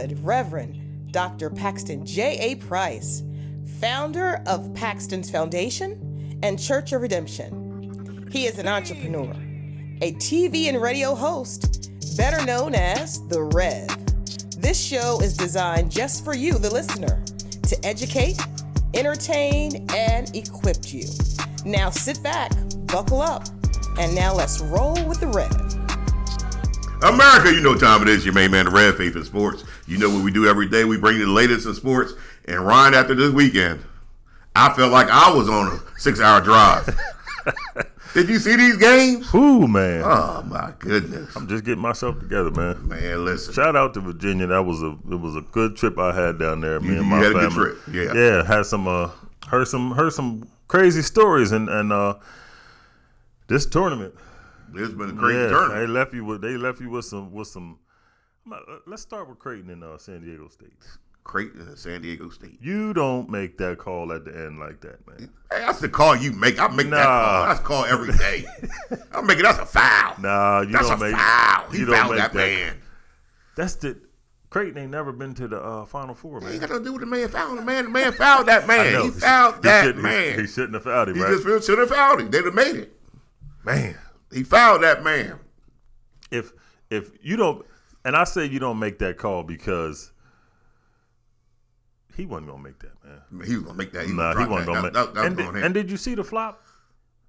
good Reverend Dr. Paxton J.A. Price, founder of Paxton's Foundation and Church of Redemption. He is an entrepreneur, a TV and radio host, better known as The Rev. This show is designed just for you, the listener, to educate, entertain, and equip you. Now sit back, buckle up, and now let's roll with The Rev. America, you know what time it is. Your main man, The Rev, Faith in Sports. You know what we do every day. We bring you the latest in sports. And Ryan, after this weekend, I felt like I was on a 6-hour drive. Did you see these games? Ooh, man. Oh, my goodness. I'm just getting myself together, man. Man, listen. Shout out to Virginia. It was a good trip I had down there. Me and my had family. A good trip. Yeah. Had some heard some crazy stories and this tournament. It's been a crazy tournament. They left you with some. Let's start with Creighton and San Diego State. Creighton and San Diego State. You don't make that call at the end like that, man. Hey, that's the call you make. I make that call. That's a call every day. I'm making that's a foul. Nah, that's a foul. He fouled that man. That's the Creighton ain't never been to the Final Four, man. Ain't got nothing to do with the man fouling the man. The man fouled that man. He fouled that man. He shouldn't have fouled him, he right? He just shouldn't have fouled him. They'd have made it. Man. He fouled that man. If you don't, and I say you don't make that call because he wasn't gonna make that, man. He was gonna make that. He wasn't gonna make that. And did you see the flop?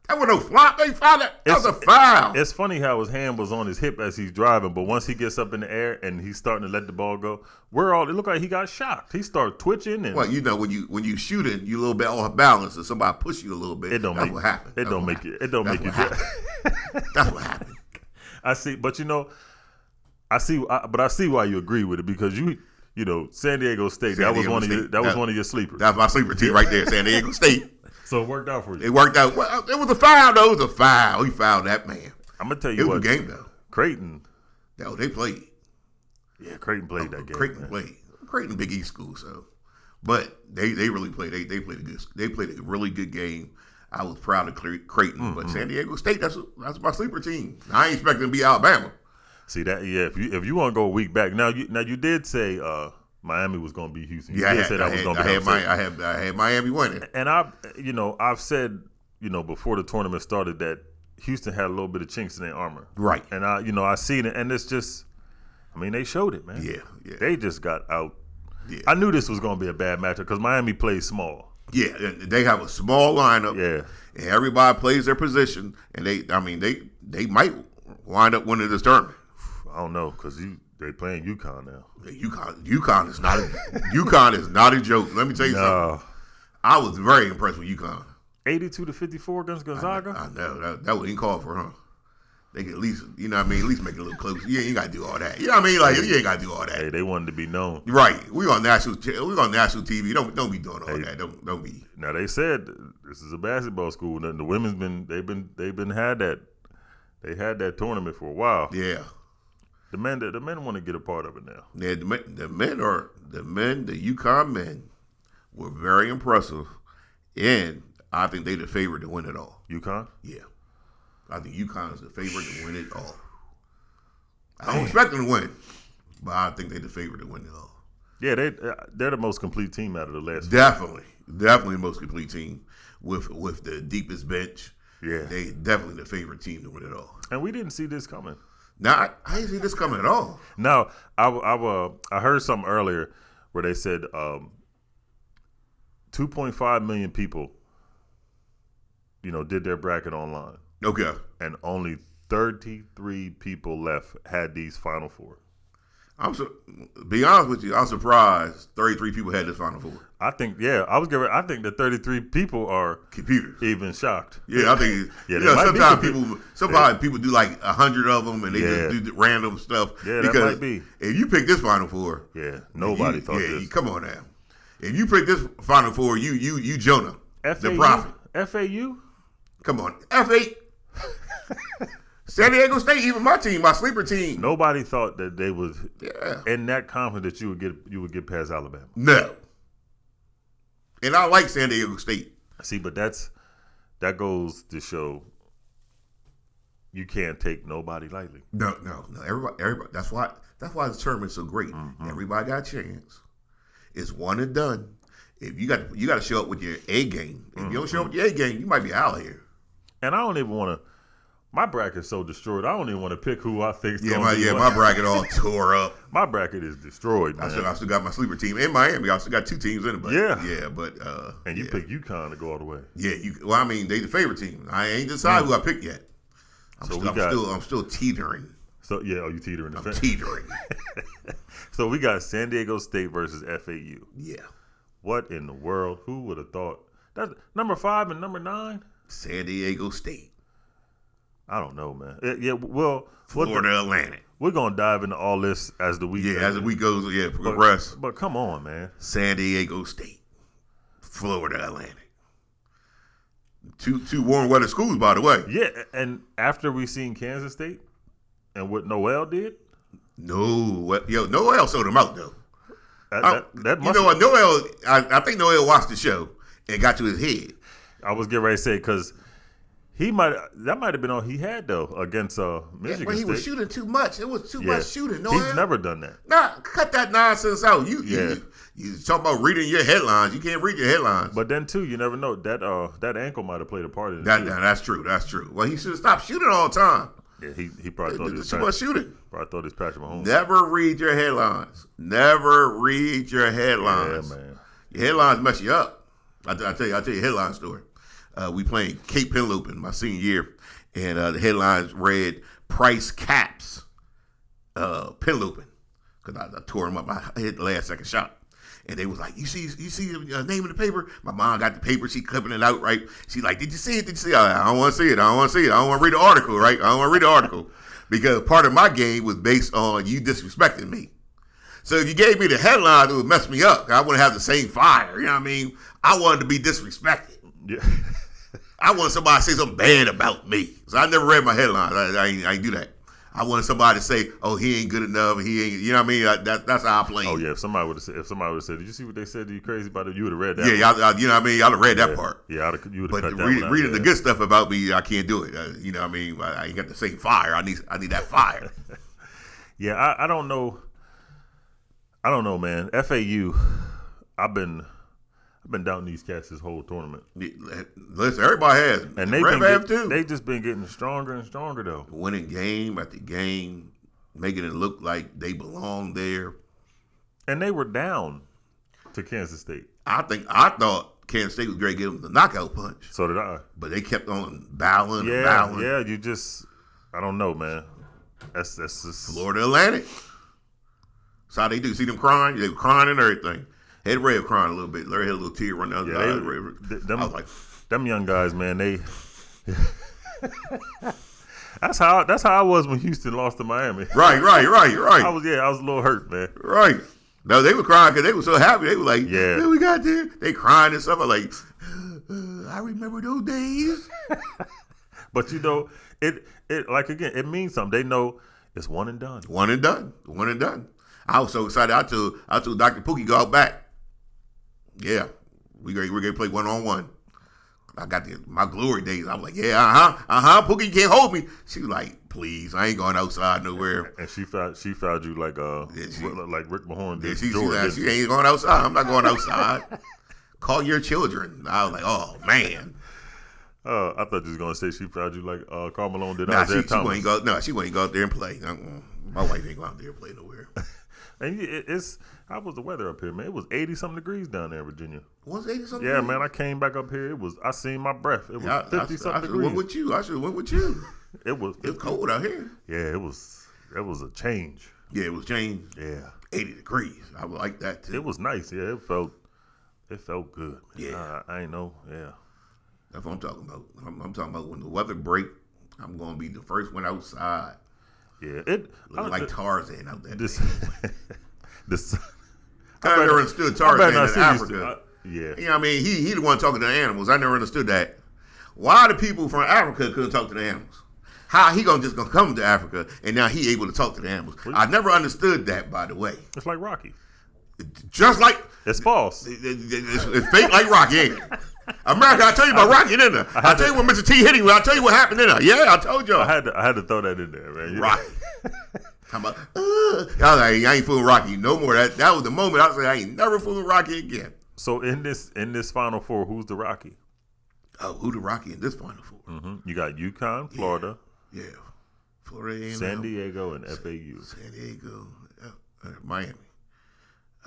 That was no flop. They fouled that. That was a foul. It's funny how his hand was on his hip as he's driving, but once he gets up in the air and he's starting to let the ball go, it looked like he got shocked. He started twitching. And well, you know, when you shoot it, you a little bit off balance, and somebody push you a little bit. That's what happened. It don't make you. That's what happened. I see, but I see why you agree with it because you know San Diego State. That was one of your sleepers. That's my sleeper team right there, San Diego State. So it worked out for you. It worked out. Well, it was a foul, though. It was a foul. He fouled that man. I'm going to tell you what. It was a game, though. Creighton. No, they played. Yeah, Creighton played that game. Creighton played. Creighton Big East school, so. But they really played. They played a really good game. I was proud of Creighton. But San Diego State, that's my sleeper team. I ain't expecting to be Alabama. See that? Yeah, if you want to go a week back. Now you did say Miami was going to beat Houston. I had Miami winning. And I've said, before the tournament started that Houston had a little bit of chinks in their armor. Right. And I seen it, and it's just, they showed it, man. Yeah. They just got out. Yeah. I knew this was going to be a bad matchup because Miami plays small. Yeah, they have a small lineup. Yeah. And everybody plays their position, and they might wind up winning this tournament. I don't know because they playing UConn now. UConn is not a joke. Let me tell you something. I was very impressed with UConn. 82-54 against Gonzaga. I know that wasn't called for, huh? They could at least, at least make it a little closer. You ain't got to do all that. You know what I mean? Like you ain't got to do all that. Hey, they wanted to be known. Right. We on national TV. Don't be doing all that. Don't be. Now they said this is a basketball school. And the women's been had that. They had that tournament for a while. Yeah. The men want to get a part of it now. Yeah, the UConn men were very impressive, and I think they're the favorite to win it all. UConn? Yeah. I think UConn is the favorite to win it all. I don't expect them to win, but I think they're the favorite to win it all. Yeah, they're the most complete team out of the last. Definitely the most complete team with the deepest bench. Yeah, they definitely the favorite team to win it all. And we didn't see this coming. Now I didn't see this coming at all. No, I heard something earlier where they said 2.5 million people, did their bracket online. Okay. And only 33 people left had these Final Four. Be honest with you, I'm surprised 33 people had this Final Four. I think the 33 people are computers. Even shocked. Yeah, I think. Sometimes people do like 100 of them and they just do random stuff. Yeah, because that might be. If you pick this Final Four, nobody thought this. Come on now. If you pick this Final Four, you Jonah, the prophet. FAU. Come on, F8. San Diego State, even my team, my sleeper team. Nobody thought that they was in that confident that you would get past Alabama. No. And I like San Diego State. See, but that goes to show you can't take nobody lightly. No. Everybody. That's why the tournament's so great. Mm-hmm. Everybody got a chance. It's one and done. If you got to show up with your A game. If you don't show up with your A game, you might be out here. And I don't even want to. My bracket's so destroyed. I don't even want to pick who I think's going to be. My bracket all tore up. My bracket is destroyed, man. I still got my sleeper team in Miami. I still got 2 teams in it. But and you pick UConn to go all the way. Yeah, they the favorite team. I ain't decided who I picked yet. I'm still teetering. So you teetering? I'm teetering. So we got San Diego State versus FAU. Yeah. What in the world? Who would have thought? That's number 5 and number 9. San Diego State. I don't know, man. Florida Atlantic. We're gonna dive into all this as the week. Yeah, as the week goes. Yeah, progress. But come on, man. San Diego State, Florida Atlantic. Two warm weather schools, by the way. Yeah, and after we seen Kansas State and what Noel did. Noel sold them out though. Noel. I think Noel watched the show and got to his head. I was getting ready to say because. That might have been all he had though against Michigan State. But he was shooting too much. It was too much shooting. No, he's never done that. Nah, cut that nonsense out. You talk about reading your headlines. You can't read your headlines. But then too, you never know that ankle might have played a part in it. That's true. That's true. Well, he should have stopped shooting all the time. Yeah, he probably thought too much shooting. Probably thought it's Patrick Mahomes. Never read your headlines. Never read your headlines. Yeah, man. Your headlines mess you up. I'll tell you a headline story. We played Cape Henlopen my senior year, and the headlines read "Price Caps Henlopen" because I tore him up. I hit the last second shot, and they was like, "You see the name of the paper?" My mom got the paper. She clipping it out, right? She like, "Did you see it? Did you see it?" I don't want to see it. I don't want to see it. I don't want to read the article, right? I don't want to read the article because part of my game was based on you disrespecting me. So if you gave me the headline, it would mess me up. I wouldn't have the same fire. You know what I mean? I wanted to be disrespected. Yeah. I wanted somebody to say something bad about me. So I never read my headlines. I ain't do that. I wanted somebody to say, "Oh, he ain't good enough. He ain't." You know what I mean? That's how I play. Oh yeah. If somebody would have said, "Did you see what they said to you crazy about it?" You would have read that. Yeah, y'all, you know what I mean? Y'all have read that part. Yeah, you would have cut that one reading the good stuff about me, I can't do it. You know what I mean? I ain't got the same fire. I need that fire. Yeah, I don't know. I don't know, man. FAU. I've been doubting these cats this whole tournament. Listen, everybody has. And they just been getting stronger and stronger, though. Winning game after game, making it look like they belong there. And they were down to Kansas State. I thought Kansas State was great to give them the knockout punch. So did I. But they kept on battling and battling. Yeah, I don't know, man. That's just Florida Atlantic. That's how they do. See them crying? They were crying and everything. Had Ray crying a little bit. Larry had a little tear run down his eye. I was like, them young guys, man, they That's how I was when Houston lost to Miami. Right. I was a little hurt, man. Right. No, they were crying because they were so happy. They were like, yeah, we got there. They crying and stuff. I'm like, I remember those days. But it like again, it means something. They know it's one and done. One and done. I was so excited. I told Dr. Pookie go out back. Yeah, we're gonna play 1-on-1. I got my glory days. I was like, Pookie can't hold me. She was like, please, I ain't going outside nowhere. And she found you like Rick Mahorn did. She ain't going outside. I'm not going outside. Call your children. I was like, oh man. I thought you was gonna say she found you like Karl Malone did. She wouldn't go out there and play. My wife ain't go out there and play nowhere. And how was the weather up here, man? It was 80-something degrees down there in Virginia. Was it 80-something? Yeah, man. I came back up here. I seen my breath. It was 50-something degrees. I should have went with you. It was cold out here. Yeah, it was a change. Yeah, it was change. Yeah, 80 degrees. I would like that too. It was nice. Yeah, it felt good. Man. Yeah, I ain't know. Yeah, that's what I'm talking about. I'm talking about when the weather break. I'm gonna be the first one outside. Yeah, looking like Tarzan out there. I never understood Tarzan in Africa. Yeah. You know what I mean? He the one talking to the animals. I never understood that. Why the people from Africa couldn't talk to the animals? How he just gonna come to Africa and now he able to talk to the animals? I never understood that, by the way. It's like Rocky. Just like it's false. It's fake like Rocky, ain't it? America, I tell you about Rocky in there. I tell you when Mr. T hit him. I tell you what happened in there. Yeah, I told y'all. I had to throw that in there, man. Right. I was like, I ain't fooling Rocky no more. That was the moment I said I ain't never fooling Rocky again. So in this Final Four, who's the Rocky? Oh, who the Rocky in this Final Four? You got UConn, Florida, Florida, A&M, San Diego, and FAU. San Diego, Miami.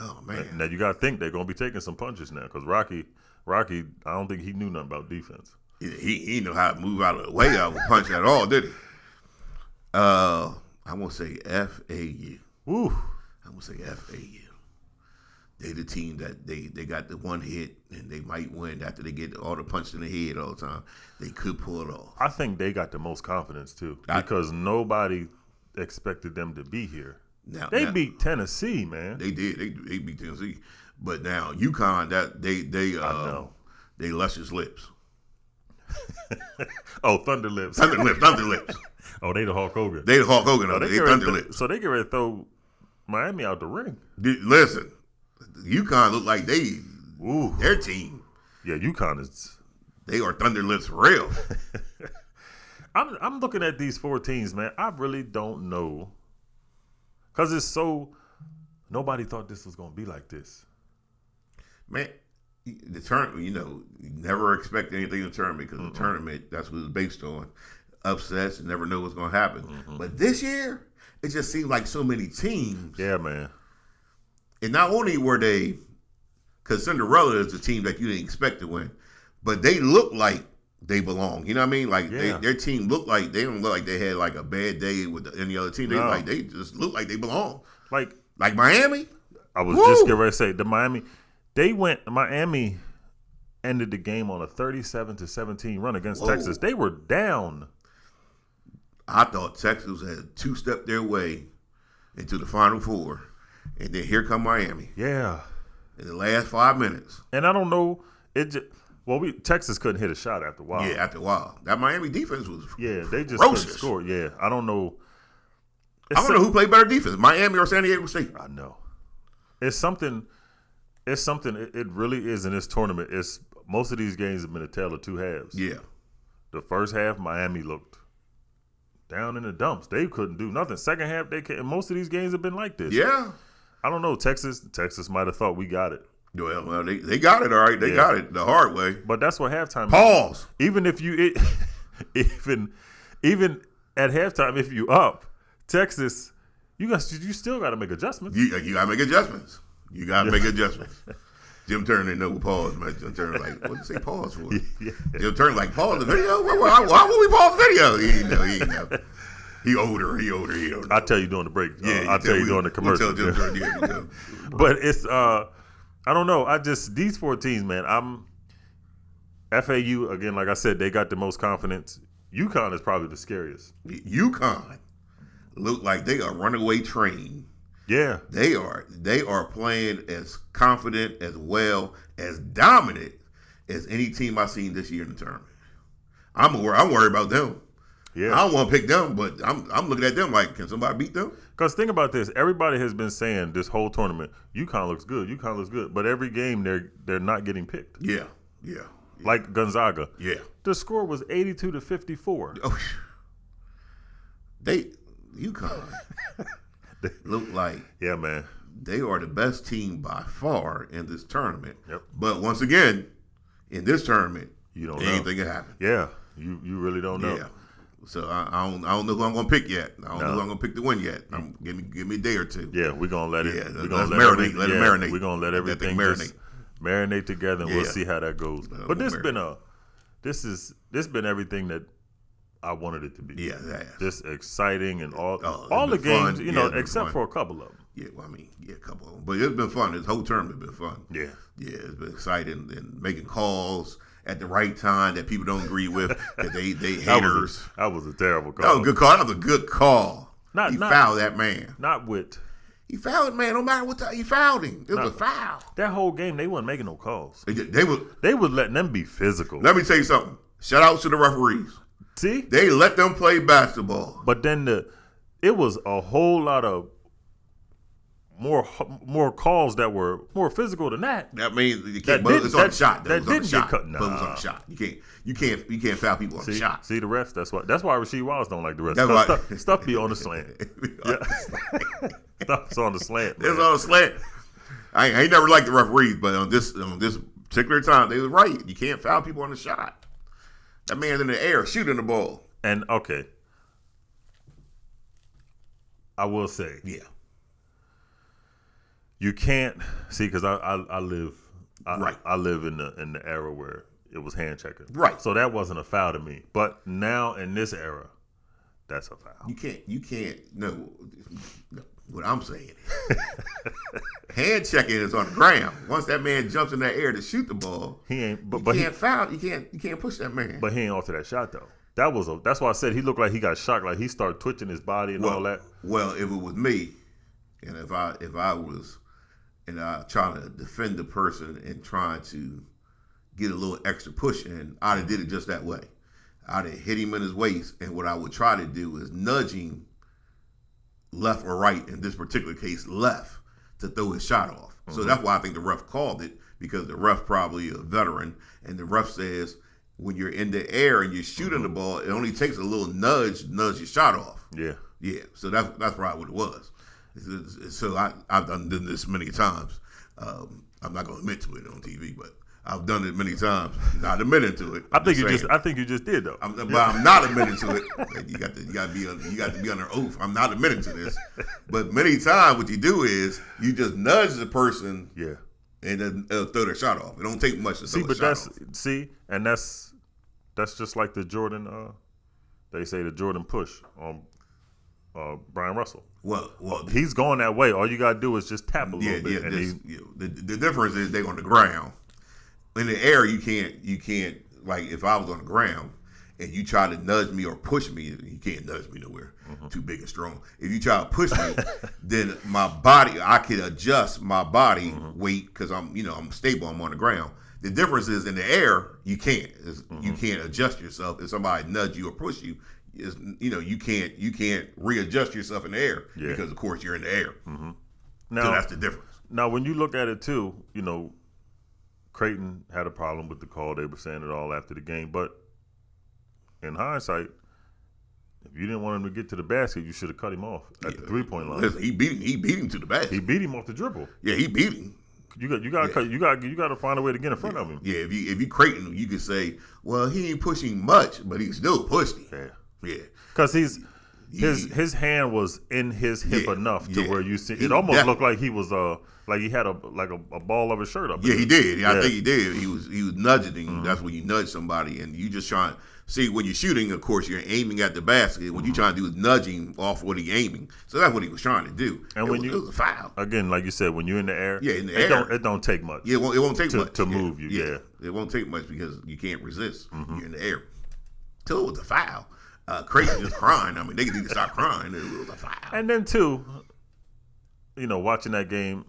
Oh man! Now you got to think they're gonna be taking some punches now because Rocky, I don't think he knew nothing about defense. He didn't know how to move out of the way out of a punch at all, did he? I want to say FAU. Woo! I want to say FAU. They the team that they got the one hit and they might win after they get all the punches in the head all the time. They could pull it off. I think they got the most confidence too because nobody expected them to be here. They beat Tennessee, man. They did. They beat Tennessee, but now UConn they luscious lips. Oh, Thunder Lips. Thunder Lips. Oh, they the Hulk Hogan. They the Hulk Hogan. They Thunder Lips. So they get ready to throw Miami out the ring. Listen, UConn look like their team. Yeah, UConn is. They are Thunder Lips for real. I'm looking at these 4 teams, man. I really don't know. Because it's so, nobody thought this was going to be like this. Man, the tournament, you never expect anything in the tournament because the tournament, that's what it's based on. Upsets, you never know what's going to happen. But this year, it just seemed like so many teams. Yeah, man. And not only were they, because Cinderella is a team that you didn't expect to win, but they look like they belong. You know what I mean? Like their team looked like they don't look like they had like a bad day with any other team. They just look like they belong. Like Miami. I was just getting ready to say Miami ended the game on a 37-17 run against Texas. They were down. I thought Texas had 2-stepped their way into the Final Four, and then here come Miami. Yeah. In the last 5 minutes. And I don't know. Texas couldn't hit a shot after a while. Yeah, after a while. That Miami defense was they just ferocious. couldn't score. Yeah, I don't know. I don't know who played better defense, Miami or San Diego State. I know. It's something. It really is in this tournament. Most of these games have been a tale of 2 halves. Yeah. The first half, Miami looked down in the dumps. They couldn't do nothing. Second half, most of these games have been like this. Yeah. I don't know. Texas might have thought we got it. Well, they got it all right. They got it the hard way. But that's what halftime. Pause. Even if you even at halftime, if you up Texas, you still got to make adjustments. You got to make adjustments. You got to make adjustments. Jim Turner didn't know what pause meant. Jim Turner like, what did you say pause for? Yeah. Jim Turner like, pause the video? Why would we pause the video? He didn't know. He older. He don't know. I'll tell you during the break. I'll tell you during the commercial. We'll tell Jim Turner. But it's I don't know. These 4 teams, man. FAU again. Like I said, they got the most confidence. UConn is probably the scariest. UConn look like they are runaway train. Yeah, they are playing as confident, as well, as dominant as any team I've seen this year in the tournament. I'm worried about them. Yeah, I don't want to pick them, but I'm looking at them like, can somebody beat them? Because think about this. Everybody has been saying this whole tournament, UConn looks good. But every game they're not getting picked. Yeah. Like Gonzaga. Yeah. The score was 82-54. Oh, UConn look like man. They are the best team by far in this tournament. Yep. But once again, in this tournament, you don't anything know. can happen. Yeah. You really don't know. Yeah. So I don't know who I'm going to pick yet. I don't know who I'm going to pick to win yet. Give me a day or 2. Yeah, we're going to let it. Yeah, we're going to marinate. Let it marinate. We're going to let everything marinate together, and we'll see how that goes. But this has been everything that I wanted it to be. Yeah, it has. Just exciting and all the games, fun. except for a couple of them. Yeah, a couple of them. But it's been fun. This whole tournament has been fun. Yeah. Yeah, it's been exciting and making calls at the right time that people don't agree with, that they haters. That was a terrible call. That was a good call. That was a good call. He fouled that man. He fouled man. No matter what time he fouled him. It was a foul. That whole game, they wasn't making no calls. They was letting them be physical. Let me tell you something. Shout out to the referees. See? They let them play basketball. But then it was a whole lot of more calls that were more physical than that. That means you can't. It's on the shot. That didn't get cut. Nah. But it was on the shot. You can't foul people on the shot. See the refs. That's why Rasheed Wallace don't like the refs. Stuff be on the slant. Stuff's on the slant. It's on the slant. I ain't never liked the referees, but on this particular time, they was right. You can't foul people on the shot. That man's in the air shooting the ball. And okay, I will say, yeah, you can't see because I live right. I live in the era where it was hand checking, right? So that wasn't a foul to me. But now in this era, that's a foul. You can't. No. What I'm saying is, hand checking is on the ground. Once that man jumps in that air to shoot the ball, he ain't. But you can't foul. You can't push that man. But he ain't off to that shot though. That's why I said he looked like he got shocked. Like he started twitching his body and all that. Well, if it was me, and if I was, and I trying to defend the person and trying to get a little extra push in, I'd have did it just that way. I'd have hit him in his waist, and what I would try to do is nudge him left or right, in this particular case left, to throw his shot off. Mm-hmm. So that's why I think the ref called it, because the ref probably a veteran, and the ref says when you're in the air and you're shooting the ball, it only takes a little nudge your shot off. Yeah. So that's probably what it was. So I've done this many times. I'm not going to admit to it on TV, but I've done it many times. Not admitting to it. I think you just did though. But I'm not admitting to it. You got to be under oath. I'm not admitting to this. But many times, what you do is you just nudge the person. Yeah. And then throw their shot off. It don't take much to throw a shot off. That's just like the Jordan. They say the Jordan push on Brian Russell. Well, he's going that way. All you gotta do is just tap a little bit. The difference is they're on the ground. In the air, you can't. Like if I was on the ground and you try to nudge me or push me, you can't nudge me nowhere. Mm-hmm. Too big and strong. If you try to push me, then my body, I can adjust my body weight because I'm stable. I'm on the ground. The difference is in the air, you can't. You can't adjust yourself. If somebody nudge you or push you, you can't readjust yourself in the air because of course you're in the air. Mm-hmm. Now, so that's the difference. Now, when you look at it too, Creighton had a problem with the call. They were saying it all after the game, but in hindsight, if you didn't want him to get to the basket, you should have cut him off at the 3-point line. Listen, he beat him to the basket. He beat him off the dribble. Yeah, he beat him. You got to find a way to get in front of him. Yeah, if you Creighton, you could say, well, he ain't pushing much, but he still pushed him. Yeah. Because his hand was in his hip enough to where you see it almost looked like he was like he had a ball of his shirt up. Yeah, he did. I think he did. He was nudging him. Mm-hmm. That's when you nudge somebody, and you just trying. See, when you're shooting, of course, you're aiming at the basket. What you're trying to do is nudging off what he's aiming. So that's what he was trying to do. And it was a foul. Again, like you said, when you're in the air, it don't take much. Yeah, it won't take much to move you. Yeah, it won't take much because you can't resist. Mm-hmm. You're in the air. So it was a foul. Creighton just crying. I mean, they need to stop crying. It was a foul. And then too, watching that game,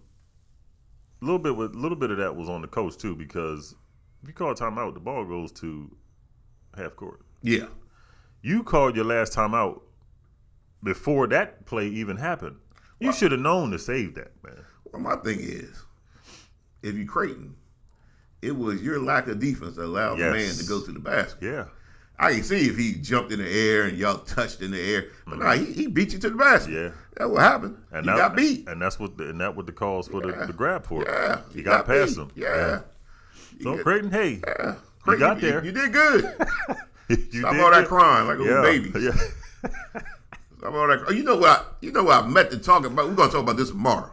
a little bit of that was on the coach too, because if you call a timeout, the ball goes to half court. Yeah. You called your last timeout before that play even happened. You should have known to save that, man. Well, my thing is, if you Creighton, it was your lack of defense that allowed the man to go to the basket. Yeah. I can see if he jumped in the air and y'all touched in the air, but he beat you to the basket. Yeah. That's what happened. And you got beat. And that's what the calls for the grab for. Yeah. You got past him. Yeah. So Creighton, hey. Yeah. You got there. You did good. Stop all that crying like little babies. Yeah. Stop all that. You know what I meant to talk about? We're gonna talk about this tomorrow.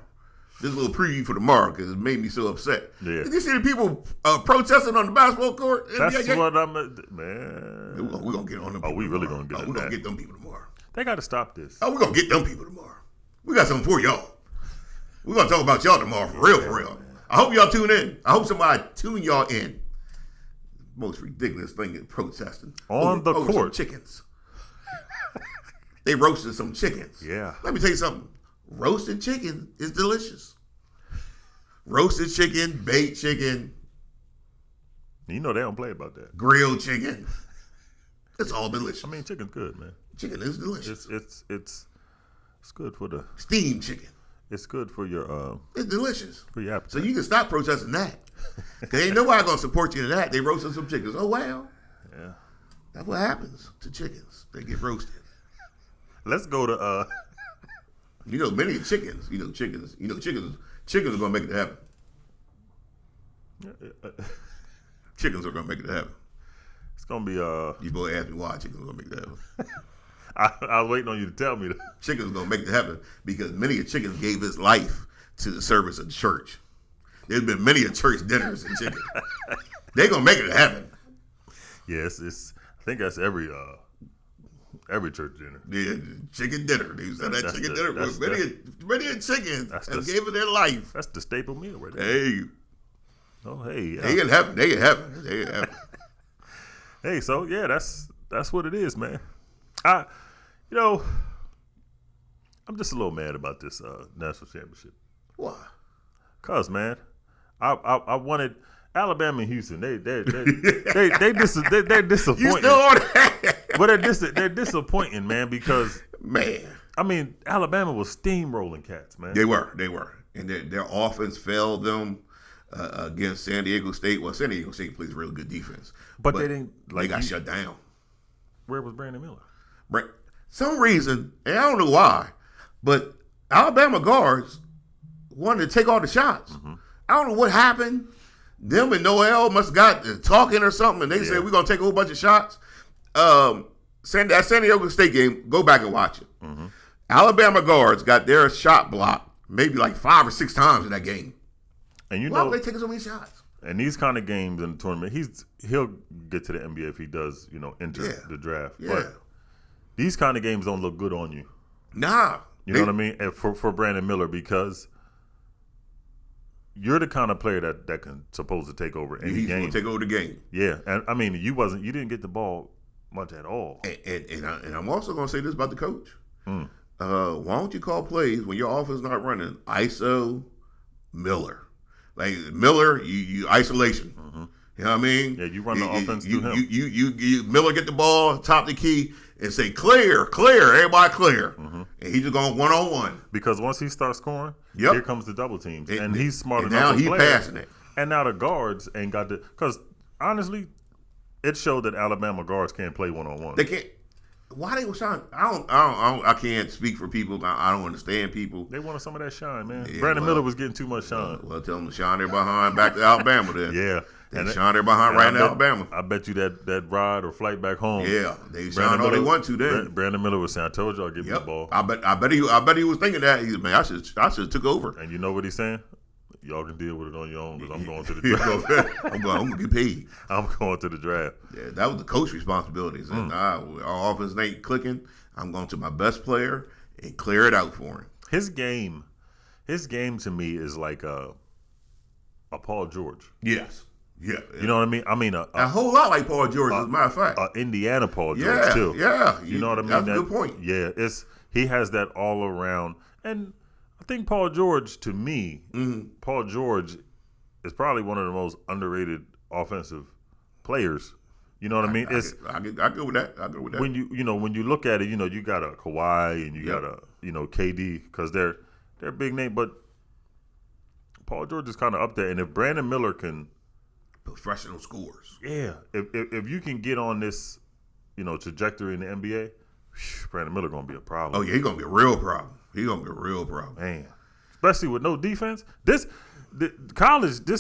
This little preview for tomorrow because it made me so upset. Yeah. Did you see the people protesting on the basketball court? That's what I'm, man. We're gonna get on them. We really gonna get on that. We're gonna get them people tomorrow. They got to stop this. We're gonna get them people tomorrow. We got something for y'all. We're gonna talk about y'all tomorrow for real. Man. I hope y'all tune in. I hope somebody tune y'all in. Most ridiculous thing is protesting on the court. Some chickens. They roasted some chickens. Yeah. Let me tell you something. Roasted chicken is delicious. Roasted chicken, baked chicken. You know they don't play about that. Grilled chicken. It's all delicious. I mean, chicken's good, man. Chicken is delicious. It's good for the steamed chicken. It's good for your It's delicious. for your appetite. So you can stop protesting that. Because ain't nobody going to support you in that. They roasting some chickens. Oh, well. Yeah. That's what happens to chickens. They get roasted. Let's go to Many chickens. Chickens are going to make it to heaven. Chickens are going to make it to heaven. It's gonna be You boy asked me why chickens are going to make it to heaven. I was waiting on you to tell me that. Chickens are going to make it to heaven because many a chickens gave his life to the service of the church. There's been many a church dinners and chicken. They're going to make it to heaven. Yes, I think that's every church dinner. Yeah, chicken dinner. They said that chicken dinner. Many a chickens that gave it their life. That's the staple meal right there. Hey. Oh, hey. They in heaven. They in heaven. Hey, so yeah, that's what it is, man. I'm just a little mad about this national championship. Why? Cause man, I wanted Alabama and Houston. They're disappointing. You still on that? But they're disappointing, man, because Man. I mean, Alabama was steamrolling cats, man. They were. And their offense failed them against San Diego State. Well, San Diego State plays really good defense. But they didn't. They got shut down. Where was Brandon Miller? Some reason, and I don't know why, but Alabama guards wanted to take all the shots. Mm-hmm. I don't know what happened. Them and Noel must have got talking or something, and they said, we're going to take a whole bunch of shots. That San Diego State game, go back and watch it. Mm-hmm. Alabama guards got their shot blocked maybe like 5 or 6 times in that game. And why were they taking so many shots? And these kind of games in the tournament, he'll get to the NBA if he does, enter the draft. Yeah. But these kind of games don't look good on you. Nah. You know what I mean? And for Brandon Miller, because you're the kind of player that can supposed to take over any game. He's going to take over the game. Yeah. And I mean, you didn't get the ball much at all. And I'm also going to say this about the coach. Why don't you call plays when your offense is not running? ISO Miller. Like Miller, you isolation. Mm-hmm. You know what I mean? Yeah, you run the offense through him. You Miller get the ball, top the key, and say clear, everybody clear. Mm-hmm. And he's just going 1-on-1. Because once he starts scoring, here comes the double teams. And he's smart enough now to he's play. Passing it. And now the guards ain't got the – because honestly, it showed that Alabama guards can't play 1-on-1. They can't. Why they were shine? I can't speak for people. I don't understand people. They wanted some of that shine, man. Yeah, Brandon Miller was getting too much shine. Well, tell them to shine their behind back to Alabama then. Yeah. They shine their behind right in Alabama. I bet you that ride or flight back home. Yeah, they shine all they want to then. Brandon Miller was saying, I told y'all, give me the ball. I bet he was thinking that. Man, I should have took over. And you know what he's saying? Y'all can deal with it on your own because I'm going to the draft. I'm going to get paid. I'm going to the draft. Yeah, that was the coach's responsibility. Our offense ain't clicking. I'm going to my best player and clear it out for him. His game to me is like a Paul George. Yes. Yeah. You know what I mean? I mean a whole lot like Paul George, as a matter of fact. Indiana Paul George too. Yeah. You know what I mean? That's a good point. Yeah, he has that all around. And I think Paul George, to me, Paul George is probably one of the most underrated offensive players. You know what I mean? I go with that. When you look at it, you got a Kawhi and you got a KD because they're big name, but Paul George is kind of up there. And if Brandon Miller can professional scores, if you can get on this trajectory in the NBA, Brandon Miller gonna be a problem. Oh yeah, he's gonna be a real problem. Man, especially with no defense. This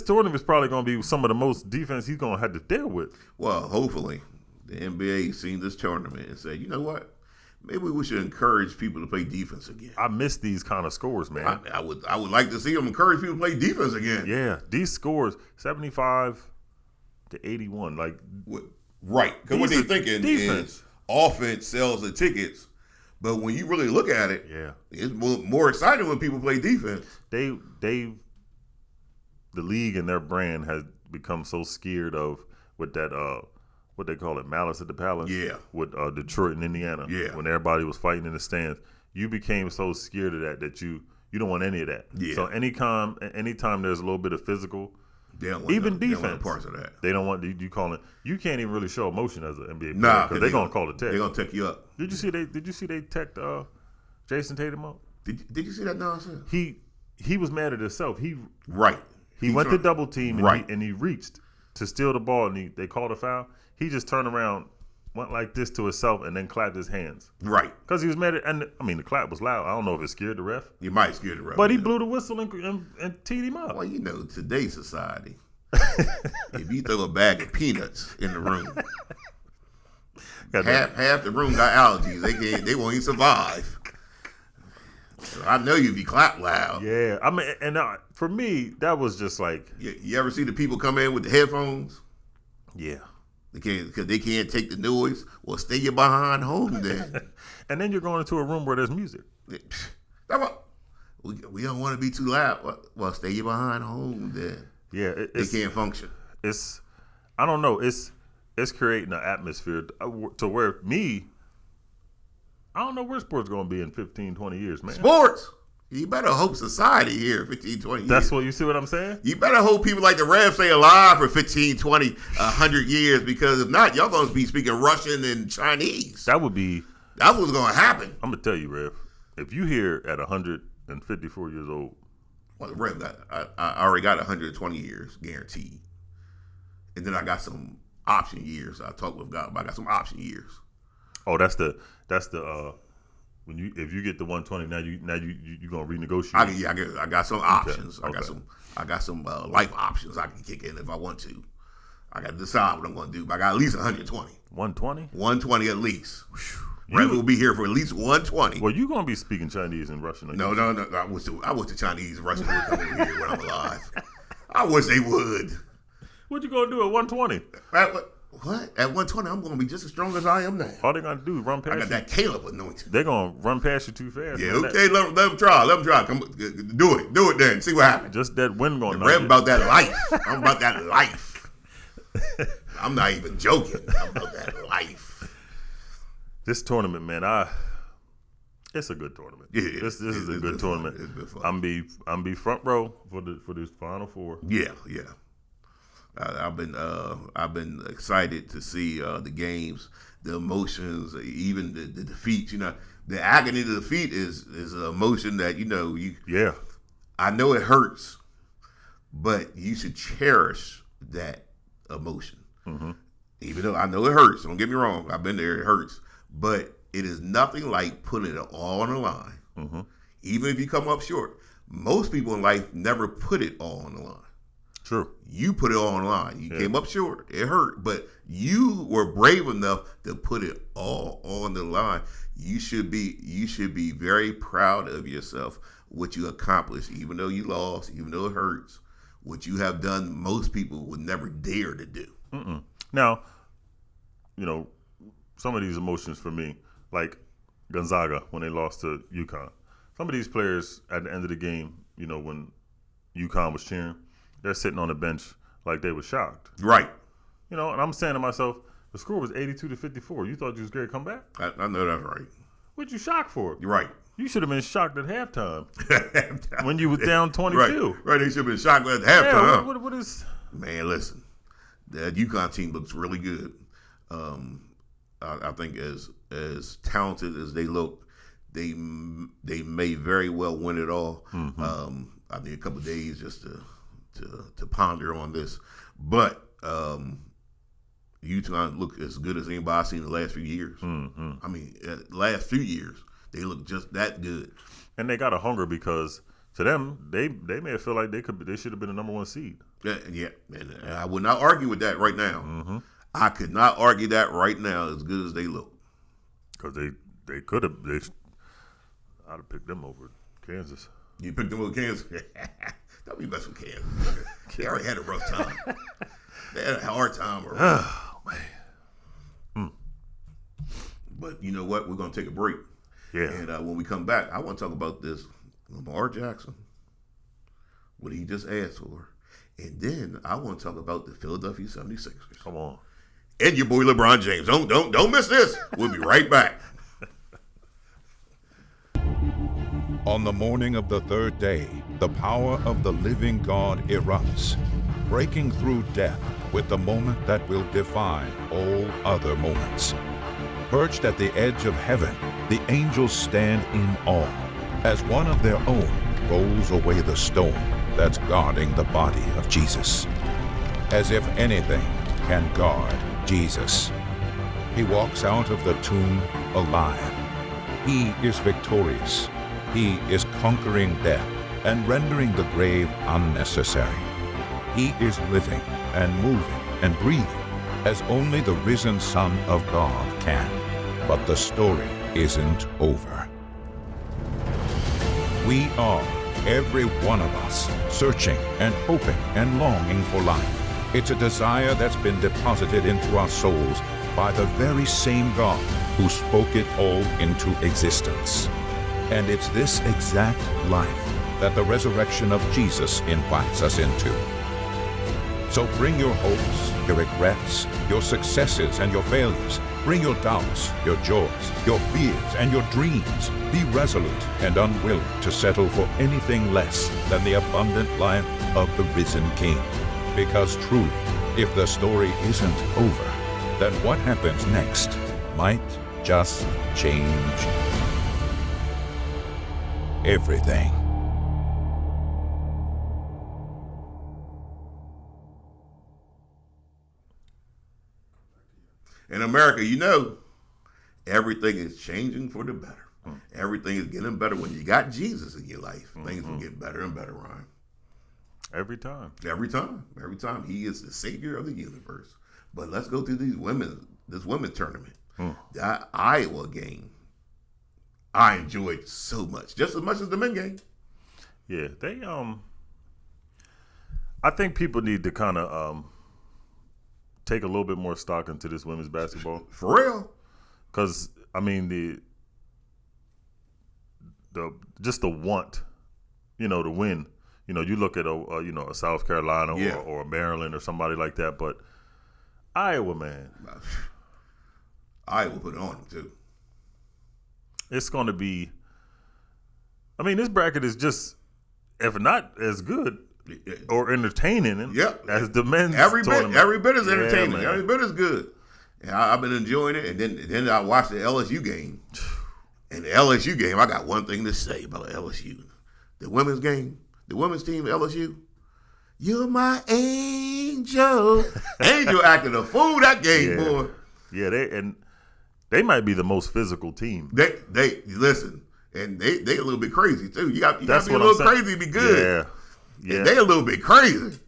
tournament is probably going to be some of the most defense he's going to have to deal with. Well, hopefully, the NBA seen this tournament and said, you know what? Maybe we should encourage people to play defense again. I miss these kind of scores, man. I would like to see them encourage people to play defense again. Yeah, these scores 75 to 81, like right. Because what they're thinking is offense sells the tickets. But when you really look at it, it's more exciting when people play defense. The league and their brand has become so scared of with that what they call it, Malice at the Palace. Yeah. With Detroit and Indiana. Yeah. When everybody was fighting in the stands, you became so scared of that you don't want any of that. Yeah. So anytime there's a little bit of physical, defense, they don't want parts of that. They don't want you call it. You can't even really show emotion as an NBA player because they're gonna call it tech. They're gonna tech you up. Did you see they teched Jason Tatum up? Did you see that nonsense? He was mad at himself. He went to double team and he reached to steal the ball and they called a foul. He just turned around, went like this to himself, and then clapped his hands. Right. Because he was mad at, and I mean, the clap was loud. I don't know if it scared the ref. You might scare the ref. But he blew the whistle and teed him up. Well, you know, today's society, if you throw a bag of peanuts in the room, half the room got allergies. They won't even survive. So I know you clap loud. Yeah. I mean, and for me, that was just like. You ever see the people come in with the headphones? Yeah. Because they can't take the noise. Well, stay your behind home then. And then you're going into a room where there's music. We don't want to be too loud. Well, stay your behind home then. Yeah, they can't function. I don't know. It's creating an atmosphere to where I don't know where sports going to be in 15, 20 years, man. Sports? You better hope society here 15, 20 years. That's what you see what I'm saying? You better hope people like the Revs stay alive for 15, 20, 100 years, because if not, y'all going to be speaking Russian and Chinese. That's what's going to happen. I'm going to tell you, Rev, if you hear at 154 years old. Well, the Rev I already got 120 years guaranteed. And then I got some option years. I talked with God, but I got some option years. Oh, that's the if you get the 120, now you gonna renegotiate. I got some options. Okay. I got some life options I can kick in if I want to. I got to decide what I'm going to do. But I got at least 120. 120? 120 at least. Red will be here for at least 120. Well, you gonna be speaking Chinese and Russian? No. I wish the Chinese and Russian would come over here when I'm alive. I wish they would. What you gonna do at 120? What? At 120, I'm going to be just as strong as I am now. All they're going to do is run past you. I got that Caleb anointing. They're going to run past you too fast. Yeah, okay, let them try. Come, do it then. See what happens. Just that wind going on. I'm about that life. I'm about that life. I'm not even joking. I'm about that life. This tournament, man, it's a good tournament. Yeah, this is a good tournament. It's been fun. I'm be front row for this Final Four. Yeah. I've been excited to see the games, the emotions, even the defeats. You know, the agony of the defeat is an emotion that Yeah. I know it hurts, but you should cherish that emotion. Mm-hmm. Even though I know it hurts. Don't get me wrong. I've been there. It hurts, but it is nothing like putting it all on the line. Mm-hmm. Even if you come up short, most people in life never put it all on the line. True. You put it all on the line. You came up short. It hurt. But you were brave enough to put it all on the line. You should be very proud of yourself, what you accomplished, even though you lost, even though it hurts. What you have done, most people would never dare to do. Mm-mm. Now, some of these emotions for me, like Gonzaga when they lost to UConn. Some of these players at the end of the game, when UConn was cheering, they're sitting on the bench like they were shocked. Right. And I'm saying to myself, the score was 82-54. You thought you was going to come back? I know that's right. What you shocked for? You're right. You should have been shocked at halftime when you was down 22. Right. They should have been shocked at halftime. Yeah, what is? Man, listen, that UConn team looks really good. I think as talented as they look, they may very well win it all. Mm-hmm. I need a couple of days just to ponder on this, but UConn look as good as anybody I've seen in the last few years. Mm-hmm. I mean, last few years they look just that good, and they got a hunger because to them they may feel like they should have been the number one seed. Yeah, and I would not argue with that right now. Mm-hmm. I could not argue that right now as good as they look, because they could have. I'd have picked them over Kansas. You picked them over Kansas. Don't be messing with Kansas. They already had a rough time. They had a hard time. Oh, man. But you know what? We're going to take a break. Yeah. And when we come back, I want to talk about this Lamar Jackson, what he just asked for. And then I want to talk about the Philadelphia 76ers. Come on. And your boy LeBron James. Don't miss this. We'll be right back. On the morning of the third day, the power of the living God erupts, breaking through death with the moment that will define all other moments. Perched at the edge of heaven, the angels stand in awe. as one of their own rolls away the stone that's guarding the body of Jesus. As if anything can guard Jesus. He walks out of the tomb alive. He is victorious. He is conquering death and rendering the grave unnecessary. He is living and moving and breathing as only the risen Son of God can. But the story isn't over. We are, every one of us, searching and hoping and longing for life. It's a desire that's been deposited into our souls by the very same God who spoke it all into existence. And it's this exact life that the resurrection of Jesus invites us into. So bring your hopes, your regrets, your successes and your failures. Bring your doubts, your joys, your fears and your dreams. Be resolute and unwilling to settle for anything less than the abundant life of the risen King. Because truly, if the story isn't over, then what happens next might just change everything. In America, everything is changing for the better. Everything is getting better. When you got Jesus in your life, things will get better and better, Ryan. Every time. Every time. He is the savior of the universe. But let's go through this women's tournament. That Iowa game, I enjoyed so much. Just as much as the men game. Yeah, they I think people need to kind of take a little bit more stock into this women's basketball. For real. Because, I mean, the want, to win. You look at a South Carolina or a Maryland or somebody like that, but Iowa, man. Iowa put it on them, too. It's going to be, this bracket is just, if not as good or entertaining as the men's tournament. Every bit is entertaining. Every bit is good. And I've been enjoying it. And then I watched the LSU game. And the LSU game, I got one thing to say about LSU. The women's game, the women's team, LSU, you're my angel. Angel acted a fool that game, boy. Yeah, they might be the most physical team. They listen, and they a little bit crazy too. You got to be a little crazy to be good. Yeah. They a little bit crazy.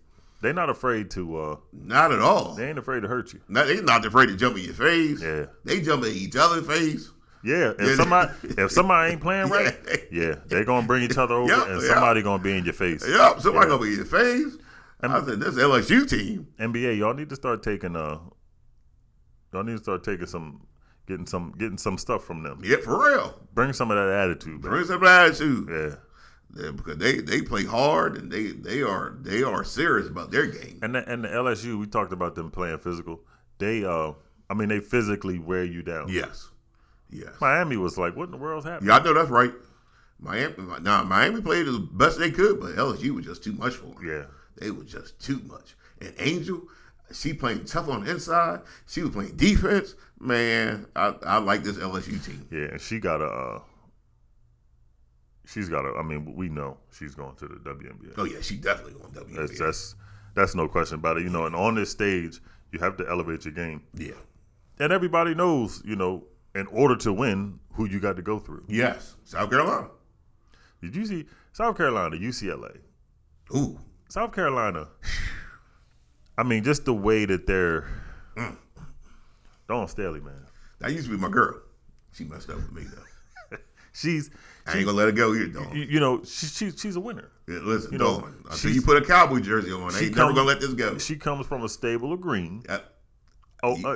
They're not afraid to. Not at all. They ain't afraid to hurt you. They're not afraid to jump in your face. Yeah. They jump in each other's face. Yeah. If somebody ain't playing right, they're gonna bring each other over, and somebody gonna be in your face. Yep. Somebody gonna be in your face. And I said, this LSU team. NBA, y'all need to start taking some. Getting some stuff from them. Yeah, for real. Bring some of that attitude. Bring some of that attitude. Yeah, because they play hard and they are serious about their game. And the LSU, we talked about them playing physical. They they physically wear you down. Yes. Miami was like, what in the world's happening? Yeah, I know that's right. Miami played as best they could, but LSU was just too much for them. Yeah, they were just too much. And Angel, she playing tough on the inside. She was playing defense. Man, I like this LSU team. Yeah, and she's got we know she's going to the WNBA. Oh yeah, she definitely going to WNBA. That's no question about it. And on this stage, you have to elevate your game. Yeah. And everybody knows, in order to win, who you got to go through. Yes. South Carolina. Did you see South Carolina, UCLA? Ooh. South Carolina. Just the way that they're Dawn Staley, man. That used to be my girl. She messed up with me though. I ain't gonna let her go either, Dawn. She's a winner. Yeah, listen, Dawn. Until you put a Cowboy jersey on, I ain't never gonna let this go. She comes from a stable of green.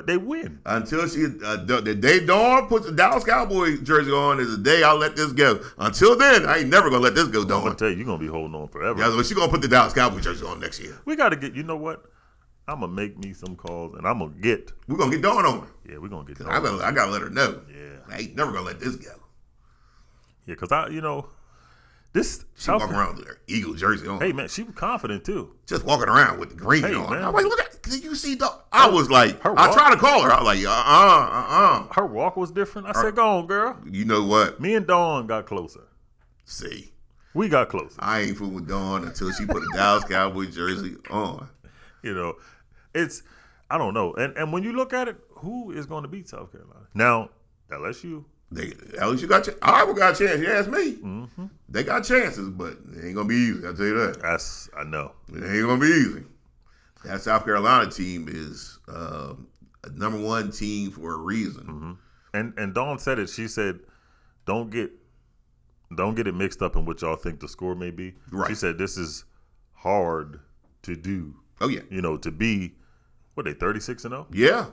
They win. Until the day Dawn puts the Dallas Cowboy jersey on is the day I'll let this go. Until then, I ain't never gonna let this go, Dawn. I'm gonna tell you, you're gonna be holding on forever. Yeah, but she gonna put the Dallas Cowboy jersey on next year. We gotta get. You know what? I'm gonna make me some calls, and I'm gonna get. We're gonna get Dawn on her. Yeah, we're gonna get Dawn. I gotta let her know. Yeah, I ain't never gonna let this go. Yeah, because this. She walking around with her Eagle jersey on. Hey man, she was confident too. Just walking around with the green on. Man. I'm like, look at. Did you see? I was like, I tried to call her. I was like, Her walk was different. I said, go on, girl. You know what? Me and Dawn got closer. See, We got close. I ain't fooling with Dawn until she put a Dallas Cowboys jersey on. I don't know. And when you look at it, who is going to beat South Carolina? Now, LSU. LSU got Iowa got a chance. You ask me. Mm-hmm. They got chances, but it ain't gonna be easy. I'll tell you that. I know. It ain't gonna be easy. That South Carolina team is a number one team for a reason. Mm-hmm. And Dawn said it. She said, "Don't get it mixed up in what y'all think the score may be." Right. She said this is hard to do. Oh yeah. To be what, they 36-0? Yeah.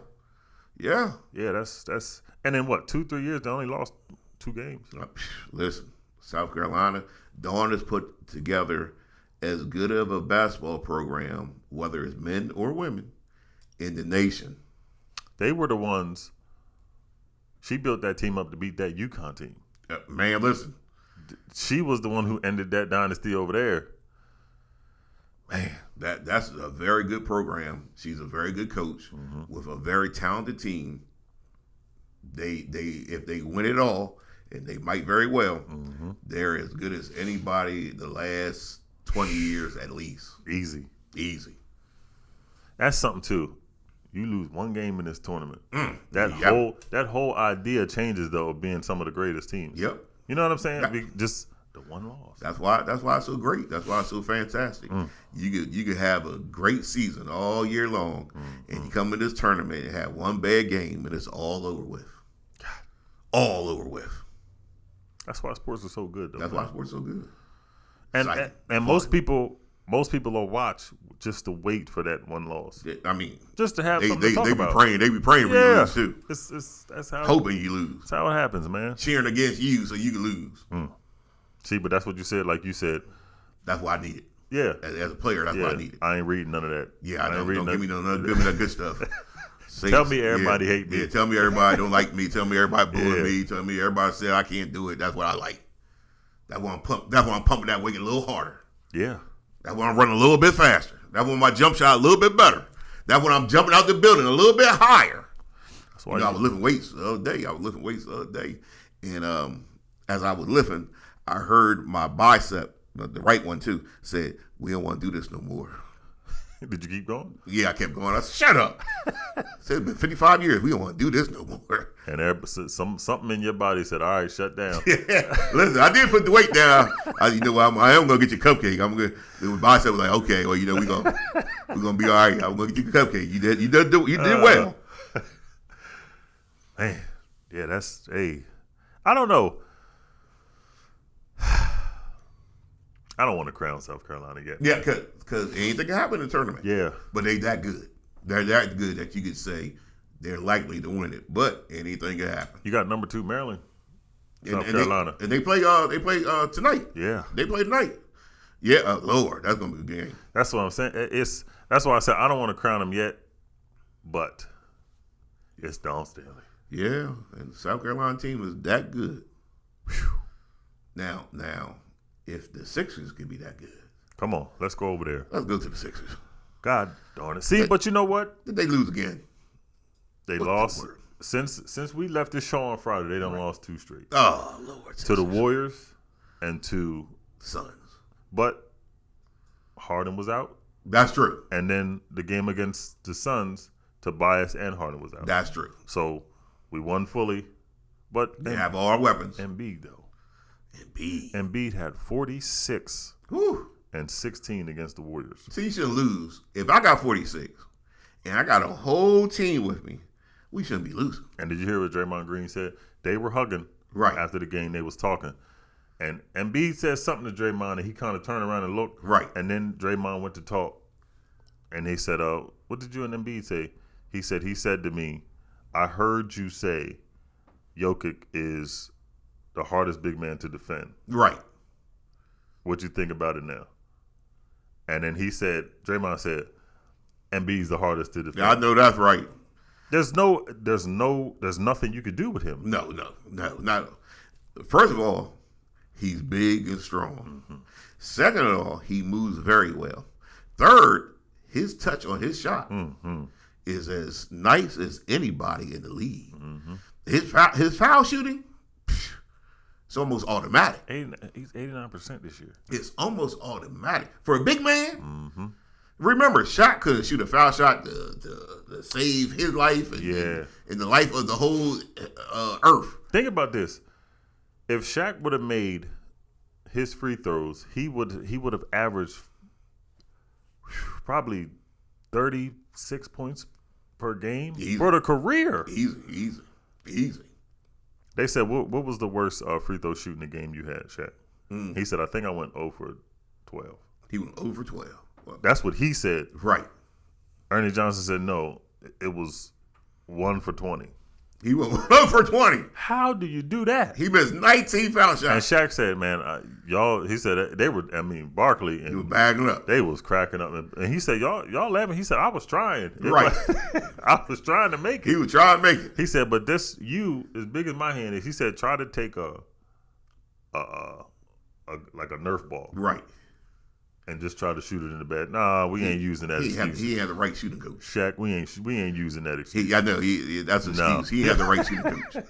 Yeah. Yeah, that's and in what, 2-3 years they only lost 2 games. Listen, South Carolina, Dawn has put together as good of a basketball program, whether it's men or women, in the nation. They were the ones. She built that team up to beat that UConn team. Man, listen. She was the one who ended that dynasty over there. Man, that's a very good program. She's a very good coach with a very talented team. They if they win it all, and they might very well, they're as good as anybody the last 20 years at least. Easy. That's something too. You lose one game in this tournament. That whole idea changes though of being some of the greatest teams. Yep. You know what I'm saying? Just the one loss. That's why it's so great. That's why it's so fantastic. You could have a great season all year long, and you come in this tournament and have one bad game, and it's all over with. All over with. That's why sports are so good, though. That's why sports are so good. And most people will watch just to wait for that one loss. I mean, just to have something to talk about. They be praying for you to lose too. That's how hoping you lose. That's how it happens, man. Cheering against you so you can lose. See, but that's what you said. Like you said, that's what I needed. Yeah, as a player, that's what I needed. I ain't reading none of that. Yeah, don't give me that good stuff. Tell me everybody hate me. Yeah, tell me everybody don't like me. Tell me everybody bullying me. Tell me everybody say I can't do it. That's what I like. That's why I'm pumping that weight a little harder. Yeah. That's why I'm running a little bit faster. That's when my jump shot a little bit better. That's when I'm jumping out the building a little bit higher. That's why I was lifting weights the other day. And as I was lifting, I heard my bicep, the right one too, said, "We don't want to do this no more." Did you keep going? Yeah, I kept going. I said, "Shut up." I said, "It's been 55 years. We don't want to do this no more." And something in your body said, "All right, shut down." Yeah. Listen, I did put the weight down. I am gonna get your cupcake. I'm gonna. The bicep was like, "Okay, well, we're gonna be all right. I'm gonna get you a cupcake. You did well." Man, yeah, I don't know. I don't want to crown South Carolina yet. Yeah, because anything can happen in the tournament. Yeah. But they that good. They're that good that you could say they're likely to win it. But anything can happen. You got number 2 Maryland, South Carolina. They play tonight. Yeah. They play tonight. Yeah, Lord, that's going to be a game. That's what I'm saying. That's why I said I don't want to crown them yet, but it's Dawn Staley. Yeah, and the South Carolina team is that good. Whew. Now, if the Sixers can be that good. Come on, let's go over there. Let's go to the Sixers. God darn it. See, but you know what? Did they lose again? They lost. Since we left this show on Friday, they done lost 2 straight. Oh, Lord. To the Warriors and to Suns. But Harden was out. That's true. And then the game against the Suns, Tobias and Harden was out. That's true. So we won fully. But they have all our weapons. Embiid, though. Embiid had 46 and 16 against the Warriors. See, you shouldn't lose. If I got 46 and I got a whole team with me, we shouldn't be losing. And did you hear what Draymond Green said? They were hugging after the game. They was talking. And Embiid said something to Draymond, and he kind of turned around and looked. Right. And then Draymond went to talk. And he said, what did you and Embiid say? He said to me, "I heard you say Jokic is the hardest big man to defend." Right. What you think about it now? And then Draymond said, "Embiid's the hardest to defend." Yeah, I know that's right. There's nothing you could do with him. No, not. First of all, he's big and strong. Mm-hmm. Second of all, he moves very well. Third, his touch on his shot is as nice as anybody in the league. Mm-hmm. His foul shooting, It's almost automatic. He's 89% this year. It's almost automatic for a big man. Mm-hmm. Remember, Shaq couldn't shoot a foul shot to save his life and the life of the whole earth. Think about this: if Shaq would have made his free throws, he would have averaged probably 36 points per game for the career. Easy. They said, what was the worst free throw shooting the game you had, Shaq? He said, I think I went 0 for 12. He went 0 for 12. Well, that's what he said. Right. Ernie Johnson said, no, it was 1 for 20. He went 1 for 20. How do you do that? He missed 19 foul shots. And Shaq said, man, y'all, he said, they were, Barkley. And he was bagging up. They was cracking up. And he said, y'all laughing. He said, I was trying. Right. I was trying to make it. He was trying to make it. He said, but this, as big as my hand is, he said, try to take like a Nerf ball. Right. And just try to shoot it in the bed. Nah, we ain't using that excuse. He had the right shooting coach. Shaq, we ain't using that excuse. I know. That's an excuse. He had the right shooting coach.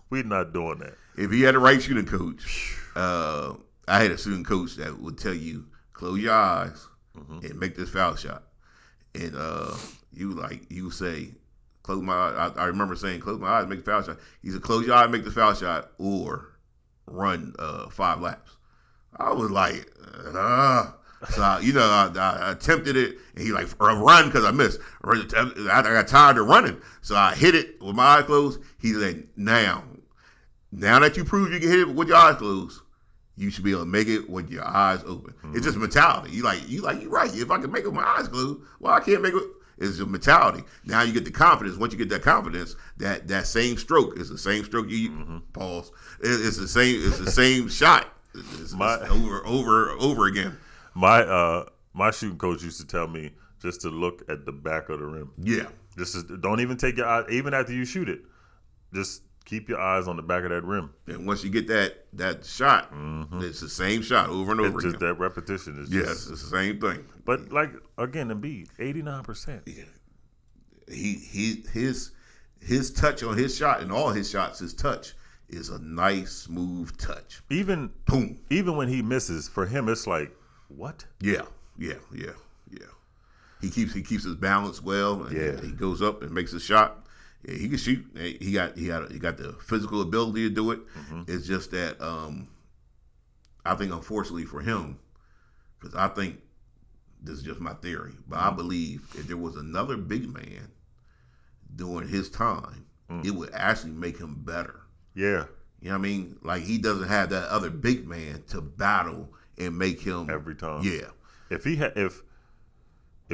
We're not doing that. If he had the right shooting coach, I had a shooting coach that would tell you, close your eyes and make this foul shot. And you say, close my eyes. I remember saying, close my eyes, make the foul shot. He said, close your eyes, make the foul shot, or run 5 laps. I was like, So, I attempted it, and he run because I missed. I got tired of running, so I hit it with my eyes closed. He said, now that you prove you can hit it with your eyes closed, you should be able to make it with your eyes open. Mm-hmm. It's just mentality. You're right. If I can make it with my eyes closed, well, I can't make it. It's a mentality. Now you get the confidence. Once you get that confidence, that same stroke is the same stroke you pause. It's the same. It's the same shot. It's over again. My shooting coach used to tell me just to look at the back of the rim. Yeah. Don't even take your eyes, even after you shoot it. Just keep your eyes on the back of that rim. And once you get that shot, it's the same shot over and over again. Just that repetition is it's the same thing. But again, Embiid, 89%. Yeah. His touch on his shot and all his shots, his touch is a nice, smooth touch. Even when he misses, for him it's like, what? Yeah. He keeps his balance well, and he goes up and makes a shot. Yeah, he can shoot. He got the physical ability to do it. Mm-hmm. It's just that I think, unfortunately for him, because I think this is just my theory, but I believe if there was another big man during his time, it would actually make him better. Yeah, you know what I mean? Like, he doesn't have that other big man to battle and make him every time. Yeah. If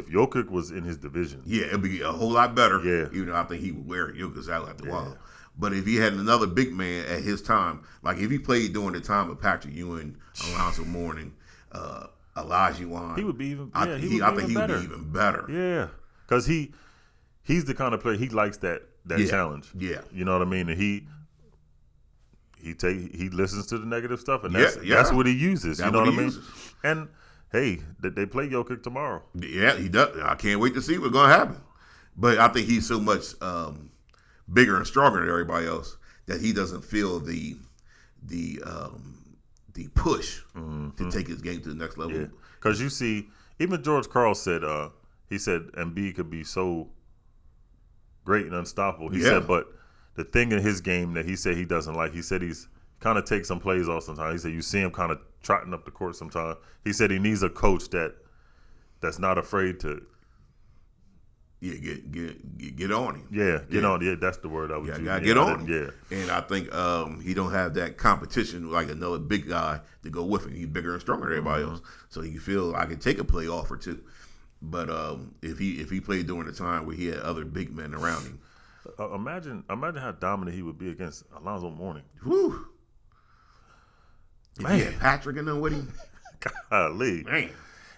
Jokic was in his division, it'd be a whole lot better. Yeah. Even though I think he would wear Jokic out after a while. But if he had another big man at his time, like if he played during the time of Patrick Ewing, Alonzo Mourning, Olajuwon, he would be even. I think he would be even better. Yeah, because he's the kind of player, he likes that challenge. Yeah. You know what I mean? And he listens to the negative stuff, and that's what he uses. You know what I mean? And hey, they play Jokic tomorrow. Yeah, he does. I can't wait to see what's going to happen. But I think he's so much bigger and stronger than everybody else that he doesn't feel the push to take his game to the next level. Because you see, even George Karl said he said Embiid could be so great and unstoppable. He said, but the thing in his game that he said he doesn't like, he said he's kind of takes some plays off sometimes. He said you see him kind of trotting up the court sometimes. He said he needs a coach that's not afraid to get on him. Get on. Yeah, that's the word I was using. Gotta get on him. Yeah. And I think he don't have that competition like another big guy to go with him. He's bigger and stronger than everybody else. So he feel I can take a play off or two. But if he played during the time where he had other big men around him. Imagine how dominant he would be against Alonzo Mourning. Whew. If he had Patrick in there with him. Golly. Man.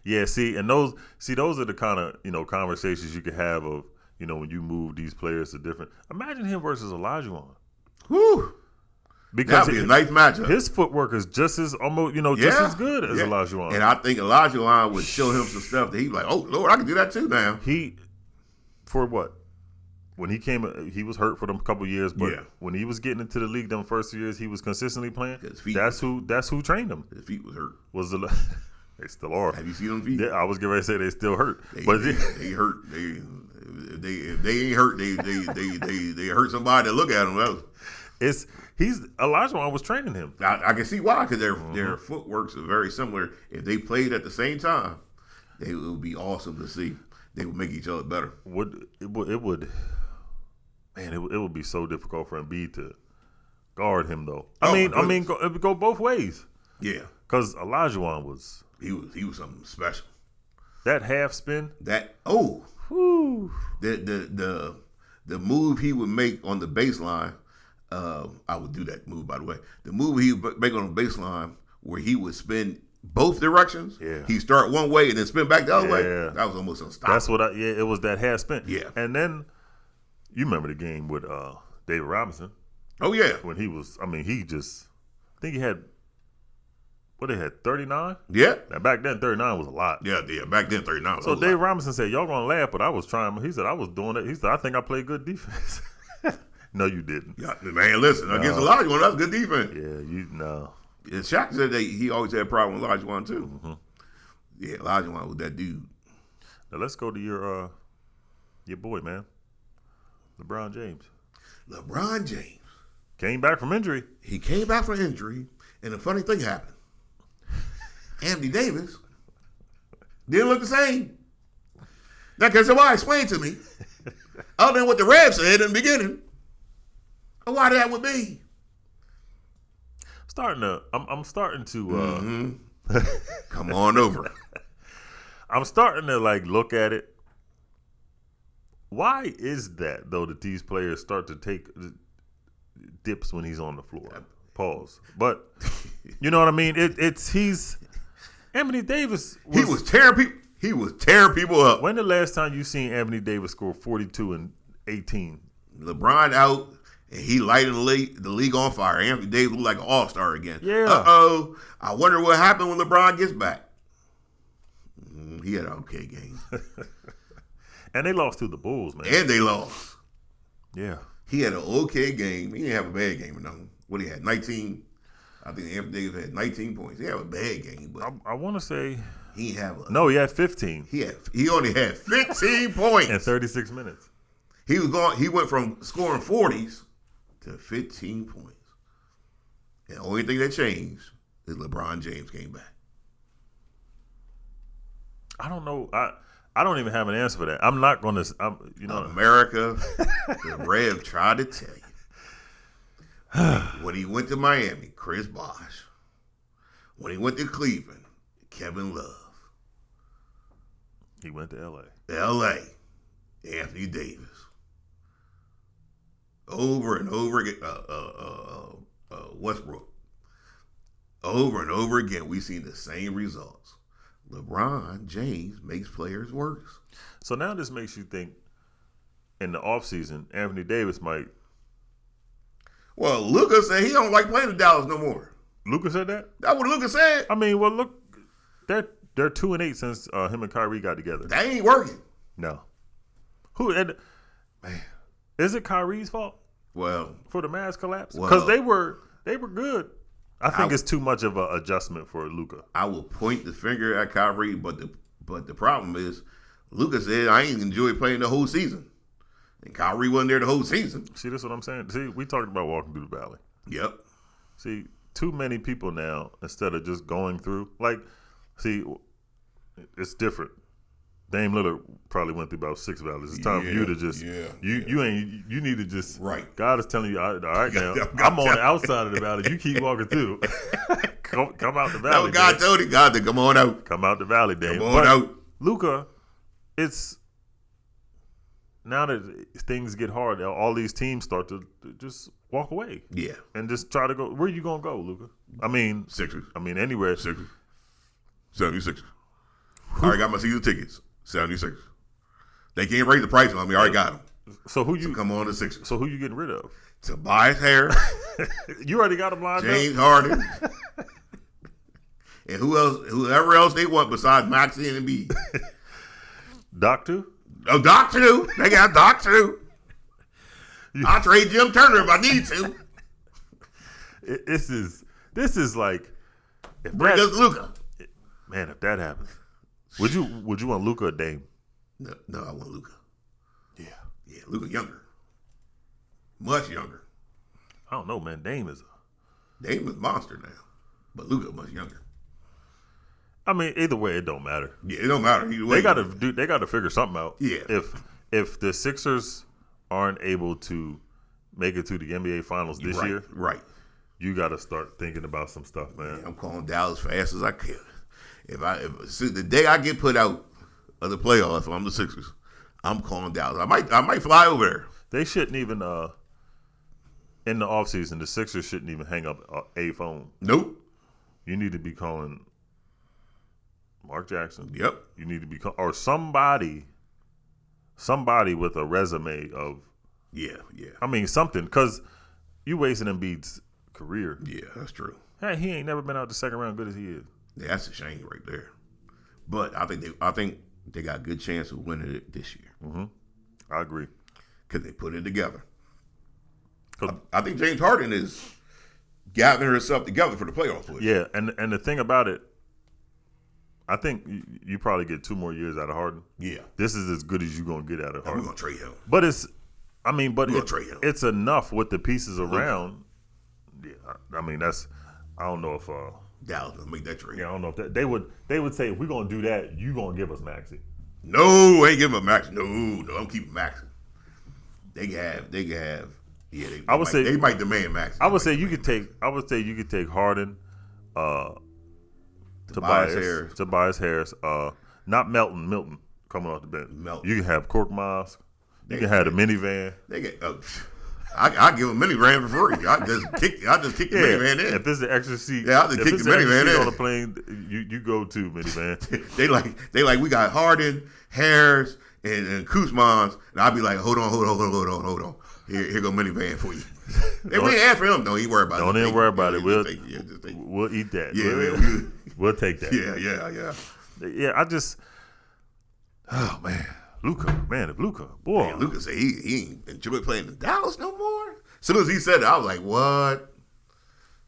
Yeah, those are the kind of, conversations you could have of, when you move these players to different. Imagine him versus Olajuwon. Whew. Because that'd be a nice matchup. His footwork is just as just as good as Olajuwon. And I think Olajuwon would show him some stuff that he'd be like, oh Lord, I can do that too now. For what? when he came, he was hurt for them couple years, but Yeah. when he was getting into the league them first 2 years, he was consistently playing. His feet That's who trained him. His feet was hurt. Was the they still are. Have you seen them feet? Yeah, I was getting ready to say they still hurt, They but hurt. If they ain't hurt, they hurt somebody that look at them. Olajuwon was training him. I can see why, because their footworks are very similar. If they played at the same time, it would be awesome to see. They would make each other better. It would be so difficult for Embiid to guard him though. It would go both ways. Yeah, because Olajuwon was he was something special. That half spin. The move he would make on the baseline. I would do that move, by the way. The move he would make on the baseline where he would spin both directions. Yeah. He start one way and then spin back the other way. Yeah. That was almost unstoppable. That's it was that half spin. Yeah. And then you remember the game with David Robinson. Oh yeah. When he was, I think he had, they had 39? Yeah. Now back then 39 was a lot. Yeah, back then 39 was a lot. Dave Robinson said, y'all gonna laugh, but I was trying. He said, I was doing it. He said, I think I played good defense. No, you didn't. Yeah, man, listen, against Olajuwon, that's good defense. Yeah, And Shaq said that he always had a problem with Olajuwon too. Mm-hmm. Yeah, Olajuwon was that dude. Now let's go to your boy, man, LeBron James. LeBron James came back from injury. He came back from injury, and a funny thing happened. Anthony Davis didn't look the same. Now, because why? Explain to me. Other than what the Rev said in the beginning, why that would be? I'm starting to come on over. I'm starting to look at it. Why is that though that these players start to take dips when he's on the floor? Pause. But you know what I mean? He's Anthony Davis. He was tearing people up. When the last time you seen Anthony Davis score 42 and 18? LeBron out. And he lighted the league on fire. Anthony Davis looked like an all-star again. Yeah. I wonder what happened when LeBron gets back. He had an okay game. And they lost to the Bulls, man. And they lost. Yeah. He had an okay game. He didn't have a bad game. What he had, 19. I think Anthony Davis had 19 points. He had a bad game, but I want to say he didn't have no. He had 15. He only had 15 points in 36 minutes. He was gone. He went from scoring 40s to 15 points. And the only thing that changed is LeBron James came back. I don't know. I don't even have an answer for that. I'm not going to. America, the Rev tried to tell you. When he went to Miami, Chris Bosh. When he went to Cleveland, Kevin Love. He went to L.A. Anthony Davis. Over and over again, Westbrook. Over and over again, we've seen the same results. LeBron James makes players worse. So now this makes you think in the offseason, Anthony Davis might. Well, Luka said he don't like playing in Dallas no more. Luka said that? That's what Luka said. I mean, well, look, they're 2-8 since him and Kyrie got together. That ain't working. No. Man, is it Kyrie's fault? Well, for the Mavs collapse, because they were good. I think it's too much of an adjustment for Luka. I will point the finger at Kyrie, but the problem is, Luka said I ain't enjoyed playing the whole season, and Kyrie wasn't there the whole season. See, that's what I'm saying. See, we talked about walking through the valley. Yep. See, too many people now, instead of just going through, it's different. Dame Lillard probably went through about 6 valleys. It's time for you to just you need to just God is telling you, all right now, I'm on the outside of the valley. You keep walking through. come out the valley. No, God told you, God to come on out. Come out the valley, Dame. Come on out. Luka, it's now that things get hard, all these teams start to just walk away. Yeah. And just try to go. Where you gonna go, Luka? I mean, Sixers. I mean, anywhere. Sixers. 76ers. I already got my season tickets. 76ers. They can't raise the price on me. I already got them. So come on to Sixers. So who you getting rid of? Tobias Harris. You already got them lined James up. Harden. And whoever else they want besides Maxey and Embiid. Doc too? Oh, Doc too. They got Doc too. I'll trade Jim Turner if I need to. This is like Bring us Luka. Man, if that happens, would you want Luka or Dame? No, I want Luka. Yeah, Luka younger, much younger. I don't know, man. Dame is a monster now, but Luka much younger. I mean, either way, it don't matter. Yeah, it don't matter either way. They got to figure something out. Yeah. If the Sixers aren't able to make it to the NBA Finals this year, right, you got to start thinking about some stuff, man. Yeah, I'm calling Dallas fast as I can. If the day I get put out of the playoffs, if I'm the Sixers, I'm calling Dallas. I might fly over there. They shouldn't even in the offseason, the Sixers shouldn't even hang up a phone. Nope. You need to be calling Mark Jackson. Yep. You need to be or somebody with a resume of yeah. I mean something, because you wasting Embiid's career. Yeah, that's true. Hey, he ain't never been out the second round good as he is. Yeah, that's a shame right there. But I think they got a good chance of winning it this year. Mm-hmm. I agree. Because they put it together. I think James Harden is gathering herself together for the playoff push. Yeah, and the thing about it, I think you probably get 2 more years out of Harden. Yeah. This is as good as you're going to get out of Harden. We're going to trade him. But it's enough with the pieces around. Yeah, I mean, I don't know if Dallas will make that trade. Yeah, I don't know if they would say, if we're going to do that, you going to give us Maxey. No, I ain't giving him Maxey. No, I'm keeping Maxey. They can have. Yeah, they might demand Maxey. I would say you could take Harden, Tobias Harris, not Milton coming off the bench. Melton. You can have Korkmaz. You can have the minivan. They get. I give a minivan for free. I just kick the minivan in. If it's an extra seat, I'll just kick the minivan in on the plane. You go to minivan. they like we got Harden, Harris, and Kuzma, and I'll be like, hold on. Here go minivan for you. And we ain't ask for him. Don't even worry about it. Don't even worry about it. We'll eat that. Yeah, we'll take that. Yeah. Yeah, I just, oh man, Luka, boy. Man, Luka said he ain't enjoy playing in Dallas no more. As soon as he said it, I was like, what?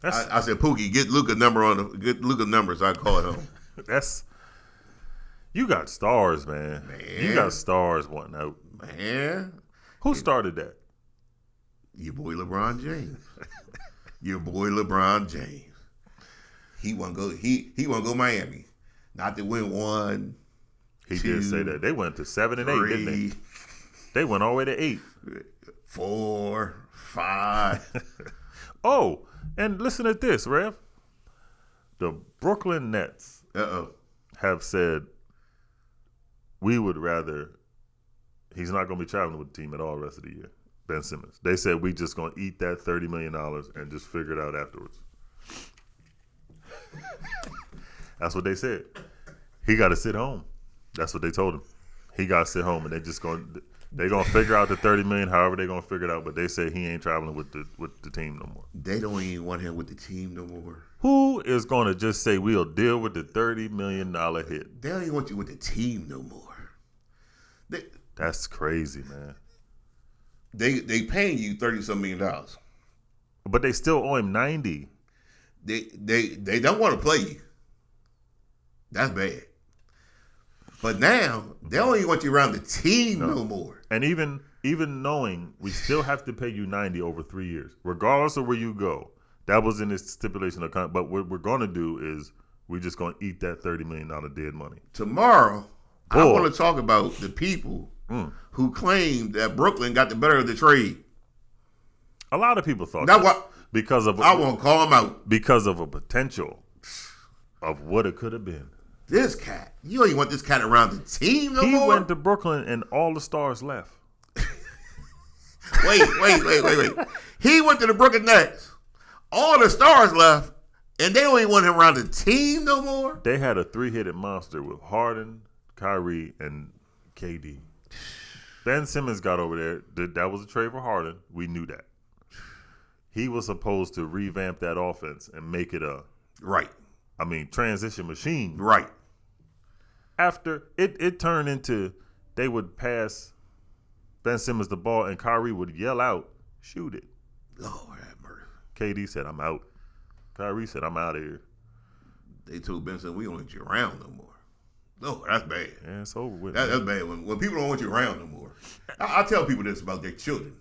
I said, Pookie, get Luka's number so I can call it home. You got stars, man. You got stars wanting out. Man. Who started that? Your boy LeBron James. He want to go Miami. Not to win 1. He 2, did say that. They went to 7 and 8, 3, didn't they? They went all the way to 8. 4, 5. Oh, and listen to this, Rev. The Brooklyn Nets have said we would rather he's not going to be traveling with the team at all the rest of the year. Ben Simmons. They said we just going to eat that $30 million and just figure it out afterwards. That's what they said. He got to sit home. That's what they told him. He got to sit home, and they're going to figure out the $30 million. However, they're going to figure it out. But they say he ain't traveling with the team no more. They don't even want him with the team no more. Who is going to just say we'll deal with the $30 million hit? They don't even want you with the team no more. That's crazy, man. They paying you $30-some million. But they still owe him $90. They don't want to play you. That's bad. But now they don't even want you around the team no more. And even knowing we still have to pay you $90 over 3 years, regardless of where you go. That was in this stipulation of contract. But what we're going to do is we're just going to eat that $30 million dead money. Tomorrow, I want to talk about the people who claimed that Brooklyn got the better of the trade. A lot of people thought that. I won't call them out. Because of a potential of what it could have been. This cat. You don't even want this cat around the team no more? He went to Brooklyn and all the stars left. Wait. He went to the Brooklyn Nets. All the stars left, and they don't even want him around the team no more? They had a 3-headed monster with Harden, Kyrie, and KD. Ben Simmons got over there. That was a trade for Harden. We knew that. He was supposed to revamp that offense and make it a transition machine. Right. After it turned into they would pass Ben Simmons the ball and Kyrie would yell out shoot it. Lord have mercy. KD said, I'm out. Kyrie said, I'm out of here. They told Benson, we don't want you around no more. No, that's bad. Yeah, it's over with. That's bad. When people don't want you around no more. I tell people this about their children.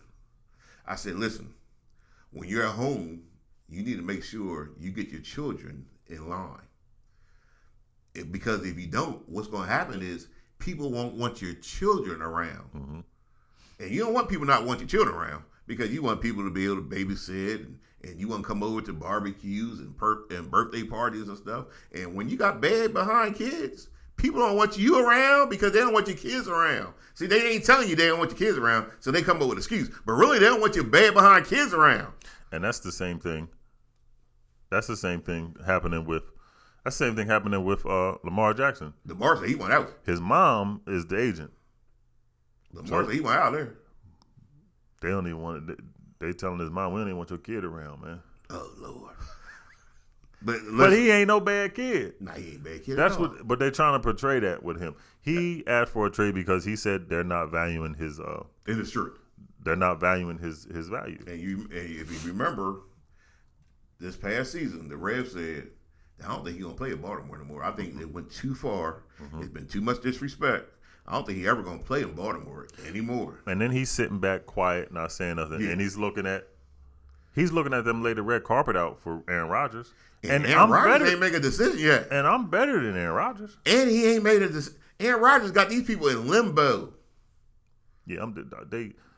I said, listen, when you're at home, you need to make sure you get your children in line. Because if you don't, what's going to happen is people won't want your children around. Mm-hmm. And you don't want people not want your children around because you want people to be able to babysit and you want to come over to barbecues and birthday parties and stuff. And when you got bad behind kids, people don't want you around because they don't want your kids around. See, they ain't telling you they don't want your kids around, so they come up with an excuse. But really, they don't want your bad behind kids around. And that's the same thing. That's the same thing happening with Lamar Jackson. Lamar said he went out. His mom is the agent. Lamar said he went out there. They don't even want it. They telling his mom, we don't even want your kid around, man. Oh, Lord. But he ain't no bad kid. Nah, he ain't bad kid. But they're trying to portray that with him. He asked for a trade because he said they're not valuing his. And it's true. They're not valuing his value. And if you remember, this past season, the Revs said, I don't think he's gonna play at Baltimore anymore. I think it went too far. Mm-hmm. It's been too much disrespect. I don't think he's ever gonna play in Baltimore anymore. And then he's sitting back, quiet, not saying nothing, and he's looking at them lay the red carpet out for Aaron Rodgers. And Aaron Rodgers ain't make a decision yet. And I'm better than Aaron Rodgers. And he ain't made a decision. Aaron Rodgers got these people in limbo. Yeah,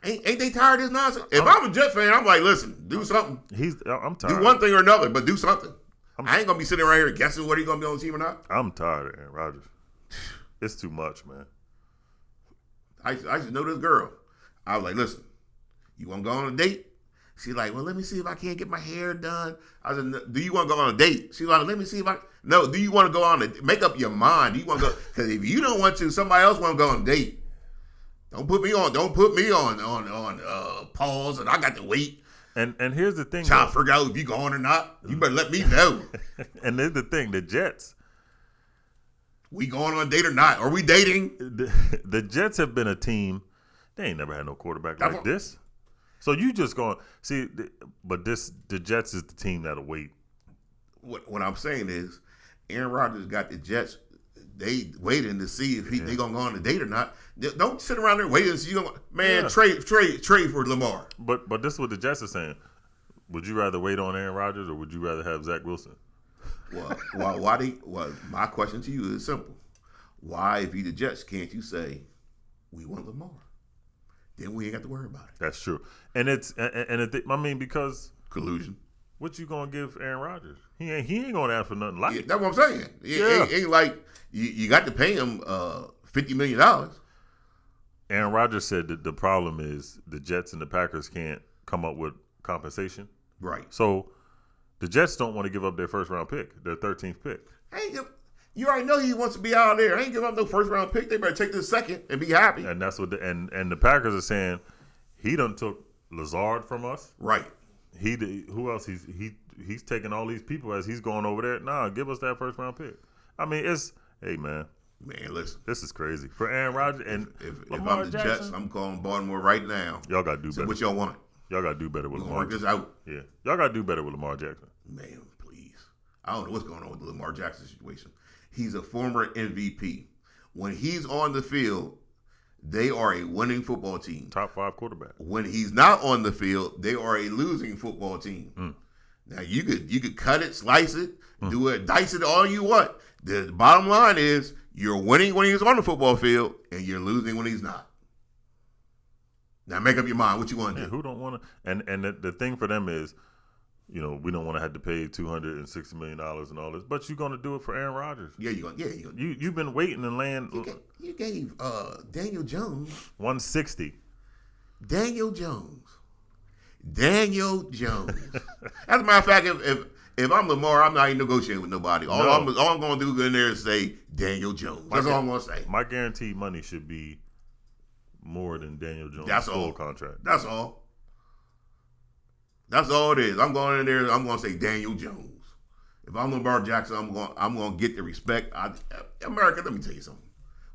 ain't they tired of this nonsense? If I'm a Jet fan, I'm like, listen, do something. I'm tired. Do one thing or another, but do something. I ain't gonna be sitting right here guessing whether he's gonna be on the team or not. I'm tired of Aaron Rodgers. It's too much, man. I used to know this girl. I was like, listen, you want to go on a date? She's like, well, let me see if I can't get my hair done. I said, do you want to go on a date? She's like, let me see if I. No, do you want to go on a? Make up your mind. Do you want to go? Because if you don't want to, somebody else want to go on a date. Don't put me on pause, and I got to wait. And here's the thing. Trying to figure out if you going or not. You better let me know. And here's the thing: the Jets. We going on a date or not? Are we dating? The Jets have been a team. They ain't never had no quarterback like this. So you just going see, but the Jets is the team that'll wait. What I'm saying is, Aaron Rodgers got the Jets. They waiting to see if they gonna go on a date or not. Don't sit around there waiting to see trade for Lamar. But this is what the Jets are saying. Would you rather wait on Aaron Rodgers or would you rather have Zach Wilson? Well, my question to you is simple. Why, if you the Jets, can't you say we want Lamar? Then we ain't got to worry about it. That's true, because collusion. What you gonna give Aaron Rodgers? He ain't gonna ask for nothing like it. That's what I'm saying. It ain't like you got to pay him $50 million. Aaron Rodgers said that the problem is the Jets and the Packers can't come up with compensation. Right. So the Jets don't want to give up their first round pick, their 13th pick. You already know he wants to be out there. I ain't give up no first round pick. They better take this second and be happy. And that's what and the Packers are saying. He done took Lazard from us. Right. Who else? He's taking all these people as he's going over there. Nah, give us that first round pick. I mean, hey man, listen, this is crazy for Aaron Rodgers and if I'm the Jets, I'm calling Baltimore right now. Y'all gotta do better. What y'all want? Y'all gotta do better with Lamar. Work this out. Yeah, y'all gotta do better with Lamar Jackson. Man, please. I don't know what's going on with the Lamar Jackson situation. He's a former MVP. When he's on the field, they are a winning football team. Top 5 quarterback. When he's not on the field, they are a losing football team. Now you could cut it, slice it, do it, dice it all you want. The bottom line is you're winning when he's on the football field and you're losing when he's not. Now make up your mind what you want to do. Who don't want to? And the thing for them is, we don't want to have to pay $260 million and all this, but you're going to do it for Aaron Rodgers. Yeah, you're going. Yeah, you've been waiting and laying. You gave Daniel Jones $160. Daniel Jones. As a matter of fact, if I'm Lamar, I'm not even negotiating with nobody. All I'm going to do in there is say Daniel Jones. That's all I'm going to say. My guaranteed money should be more than Daniel Jones' full contract. That's all. That's all it is. I'm going in there. I'm going to say Daniel Jones. If I'm Lamar Jackson, I'm going to get the respect. America, let me tell you something.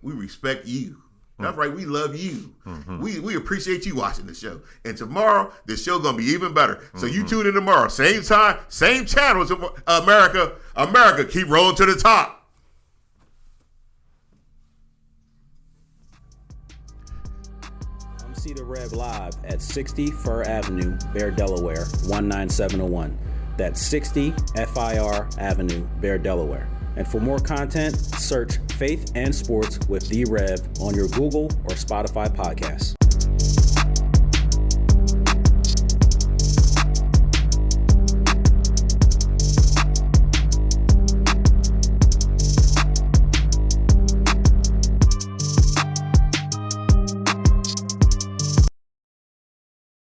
We respect you. That's right. We love you. We appreciate you watching the show. And tomorrow, the show going to be even better. So you tune in tomorrow. Same time, same channel. America, keep rolling to the top. See the Rev live at 60 Fir Avenue, Bear, Delaware, 19701. That's 60 FIR Avenue, Bear, Delaware. And for more content, search Faith and Sports with The Rev on your Google or Spotify podcasts.